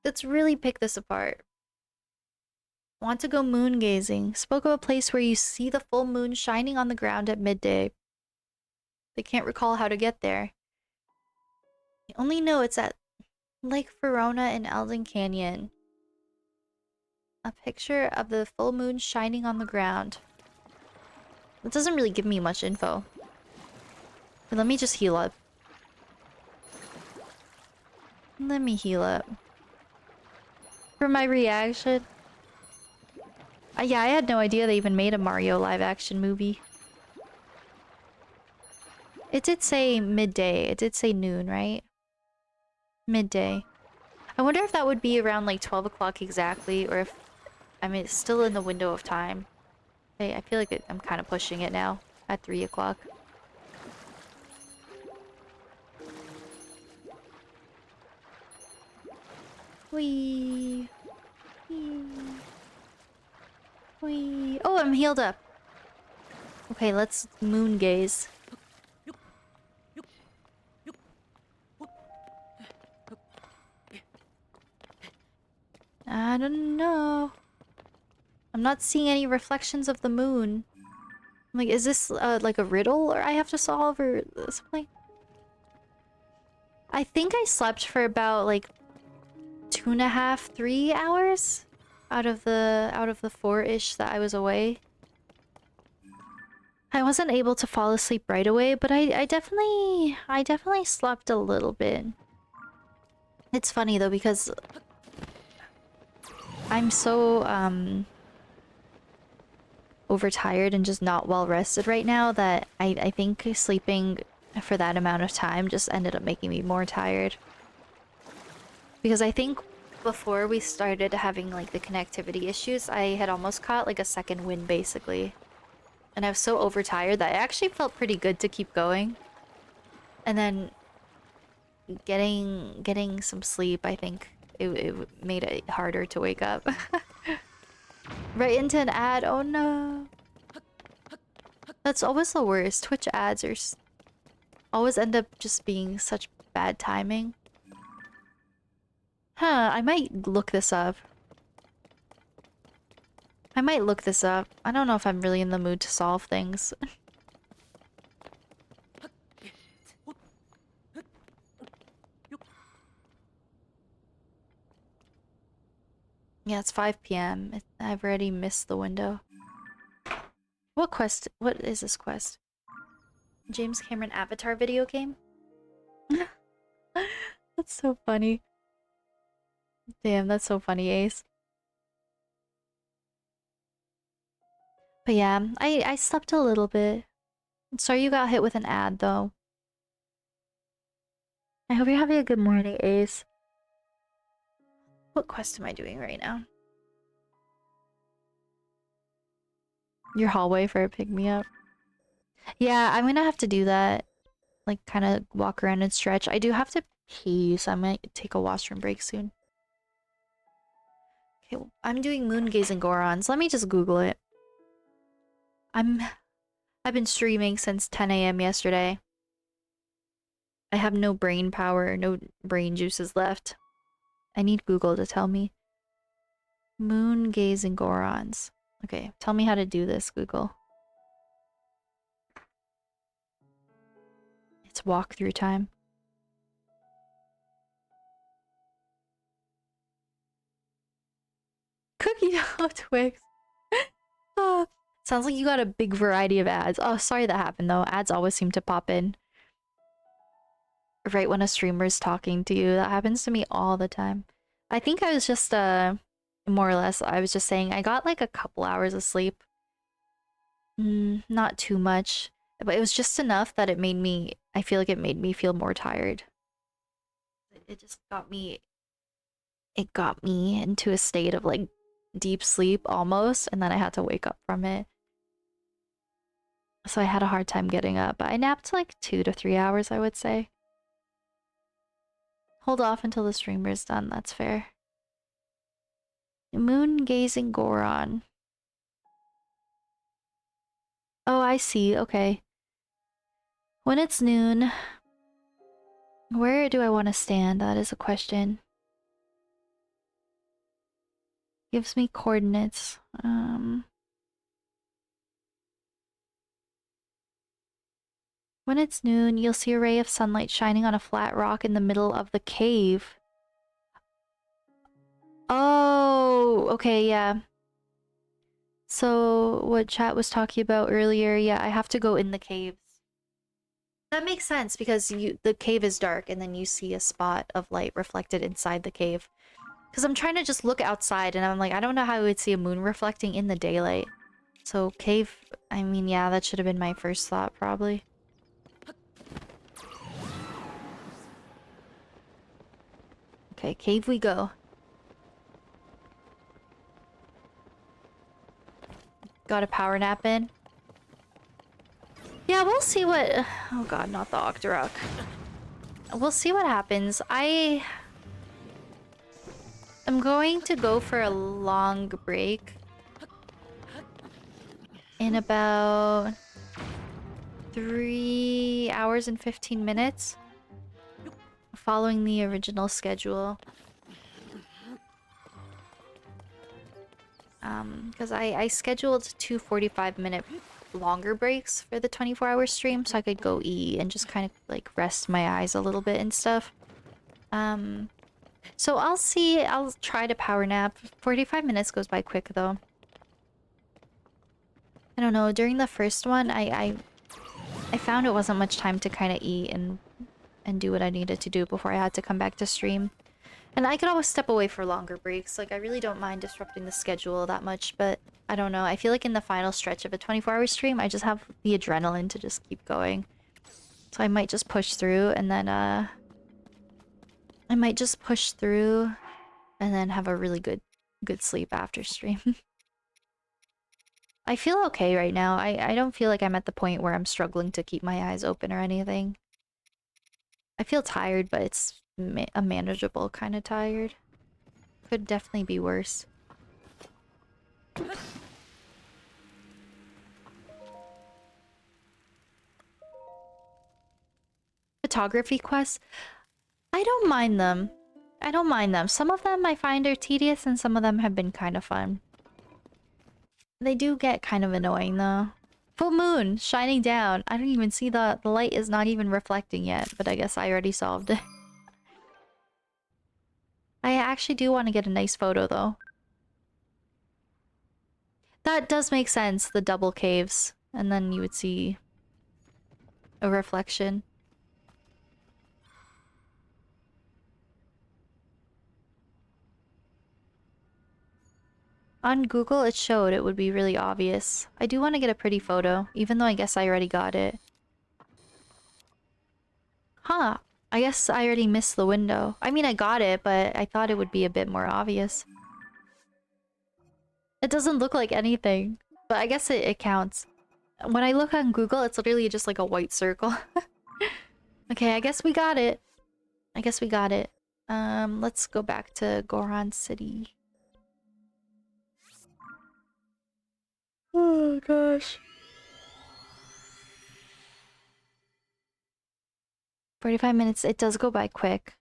Let's really pick this apart. Want to go moon gazing. Spoke of a place where you see the full moon shining on the ground at midday. They can't recall how to get there. They only know it's at Lake Verona in Eldon Canyon. A picture of the full moon shining on the ground. It doesn't really give me much info. But let me just heal up. Let me heal up. For my reaction. Yeah, I had no idea they even made a Mario live action movie. It did say midday. It did say noon, right? Midday. I wonder if that would be around like 12 o'clock exactly, or if it's still in the window of time. I feel like I'm kind of pushing it now at 3 o'clock. Whee! Whee! Whee! Oh, I'm healed up. Okay, let's moon gaze. I don't know. I'm not seeing any reflections of the moon. I'm like, is this like a riddle or I have to solve or something? I think I slept for about like 2.5, 3 hours out of the 4-ish that I was away. I wasn't able to fall asleep right away, but I definitely slept a little bit. It's funny though because I'm so overtired and just not well rested right now that I think sleeping for that amount of time just ended up making me more tired. Because I think before we started having like the connectivity issues, I had almost caught like a second wind basically. And I was so overtired that I actually felt pretty good to keep going. And then getting some sleep, I think it made it harder to wake up. Right into an ad. Oh no. That's always the worst. Twitch ads are always end up just being such bad timing. Huh, I might look this up. I might look this up. I don't know if I'm really in the mood to solve things. Yeah, it's 5 p.m. I've already missed the window. What quest? What is this quest? James Cameron Avatar video game? That's so funny. Damn, that's so funny, Ace. But yeah, I slept a little bit. Sorry you got hit with an ad, though. I hope you're having a good morning, Ace. What quest am I doing right now? Your hallway for a pick-me-up. Yeah, I'm gonna have to do that. Like, kind of walk around and stretch. I do have to pee, so I might take a washroom break soon. Okay, well, I'm doing moon gazing Gorons. Let me just Google it. I've been streaming since 10 a.m. yesterday. I have no brain power, no brain juices left. I need Google to tell me. Moon gazing Gorons. Okay, tell me how to do this, Google. It's walkthrough time. Cookie dough Twix. Oh, sounds like you got a big variety of ads. Oh, sorry that happened though. Ads always seem to pop in right when a streamer's talking to you. That happens to me all the time. I think I was just more or less I was just saying I got like a couple hours of sleep. Not too much, but it was just enough that I feel like it made me feel more tired. It just got me into a state of like deep sleep almost, and then I had to wake up from it. So I had a hard time getting up, but I napped like 2 to 3 hours, I would say. Hold off until the streamer's done, that's fair. Moon gazing Goron. Oh, I see, okay. When it's noon, where do I want to stand? That is a question. Gives me coordinates. When it's noon, you'll see a ray of sunlight shining on a flat rock in the middle of the cave. Oh, okay, yeah. So, what chat was talking about earlier, yeah, I have to go in the caves. That makes sense because the cave is dark and then you see a spot of light reflected inside the cave. Because I'm trying to just look outside and I'm like, I don't know how I would see a moon reflecting in the daylight. So cave, I mean, yeah, that should have been my first thought, probably. Okay, cave we go. Got a power nap in. Yeah, we'll see what... Oh god, not the Octorok. We'll see what happens. I'm going to go for a long break. In about 3 hours and 15 minutes. Following the original schedule. Because I scheduled 2 45-minute longer breaks for the 24-hour stream so I could go eat and just kind of like rest my eyes a little bit and stuff. So I'll see. I'll try to power nap. 45 minutes goes by quick though. I don't know. During the first one, I found it wasn't much time to kind of eat and do what I needed to do before I had to come back to stream. And I could always step away for longer breaks. Like, I really don't mind disrupting the schedule that much, but I don't know. I feel like in the final stretch of a 24-hour stream, I just have the adrenaline to just keep going. So I might just push through and then, I might just push through and then have a really good sleep after stream. I feel okay right now. I don't feel like I'm at the point where I'm struggling to keep my eyes open or anything. I feel tired, but it's a manageable kind of tired. Could definitely be worse. Photography quests? I don't mind them. I don't mind them. Some of them I find are tedious and some of them have been kind of fun. They do get kind of annoying though. Full moon shining down. I don't even see the light is not even reflecting yet, but I guess I already solved it. I actually do want to get a nice photo though. That does make sense, the double caves. And then you would see a reflection. On Google, it showed it would be really obvious. I do want to get a pretty photo, even though I guess I already got it. Huh. I guess I already missed the window. I mean, I got it, but I thought it would be a bit more obvious. It doesn't look like anything, but I guess it counts. When I look on Google, it's literally just like a white circle. Okay, I guess we got it. I guess we got it. Let's go back to Goron City. Oh gosh. 45 minutes, it does go by quick.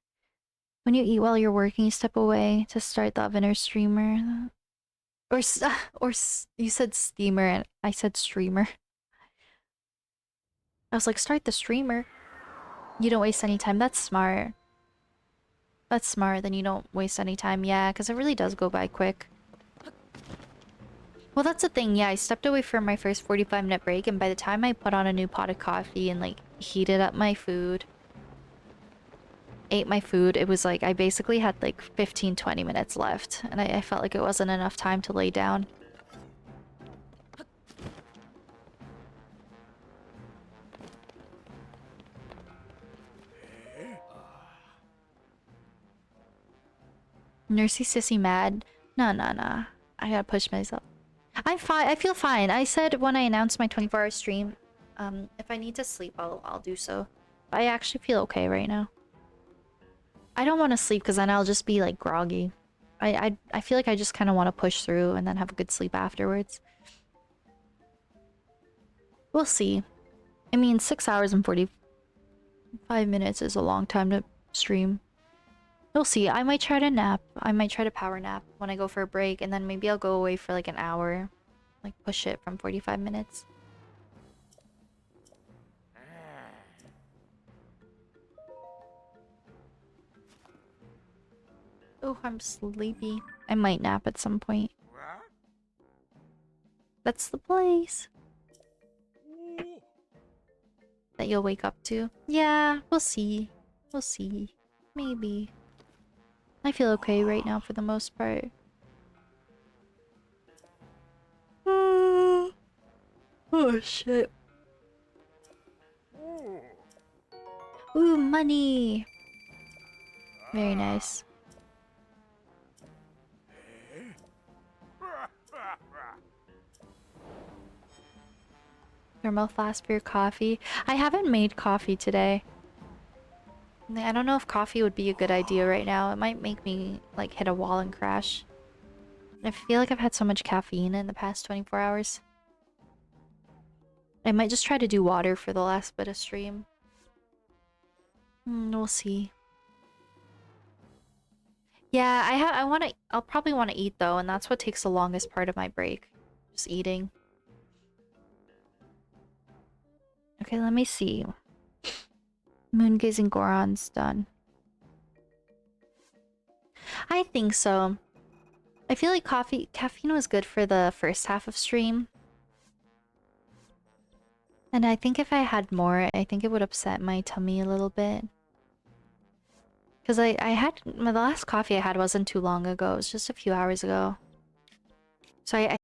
When you eat while you're working, you step away to start the oven or streamer. Or you said steamer and I said streamer. I was like, start the streamer. You don't waste any time. That's smart. That's smart, then you don't waste any time. Yeah, because it really does go by quick. Well, that's the thing. Yeah, I stepped away for my first 45-minute break, and by the time I put on a new pot of coffee and, like, heated up my food, ate my food, it was like I basically had, like, 15-20 minutes left, and I felt like it wasn't enough time to lay down. Nursey sissy mad? Nah. I gotta push myself. I'm fine. I feel fine. I said when I announced my 24-hour stream, if I need to sleep, I'll do so. But I actually feel okay right now. I don't want to sleep because then I'll just be like groggy. I feel like I just kind of want to push through and then have a good sleep afterwards. We'll see. I mean, 6 hours and 45 minutes is a long time to stream. We'll see. I might try to nap. I might try to power nap when I go for a break, and then maybe I'll go away for like an hour. Like push it from 45 minutes. Oh, I'm sleepy. I might nap at some point. That's the place that you'll wake up to. Yeah, we'll see. We'll see. Maybe. I feel okay right now for the most part. Oh shit. Ooh, money. Very nice. Thermal flask for your coffee. I haven't made coffee today. I don't know if coffee would be a good idea right now. It might make me like hit a wall and crash. I feel like I've had so much caffeine in the past 24 hours. I might just try to do water for the last bit of stream. We'll see. Yeah, I'll probably want to eat though, and that's what takes the longest part of my break. Just eating. Okay, let me see. Moongazing Goron's done. I think so. I feel like caffeine was good for the first half of stream. And I think if I had more, I think it would upset my tummy a little bit. Because I had... The last coffee I had wasn't too long ago. It was just a few hours ago. So I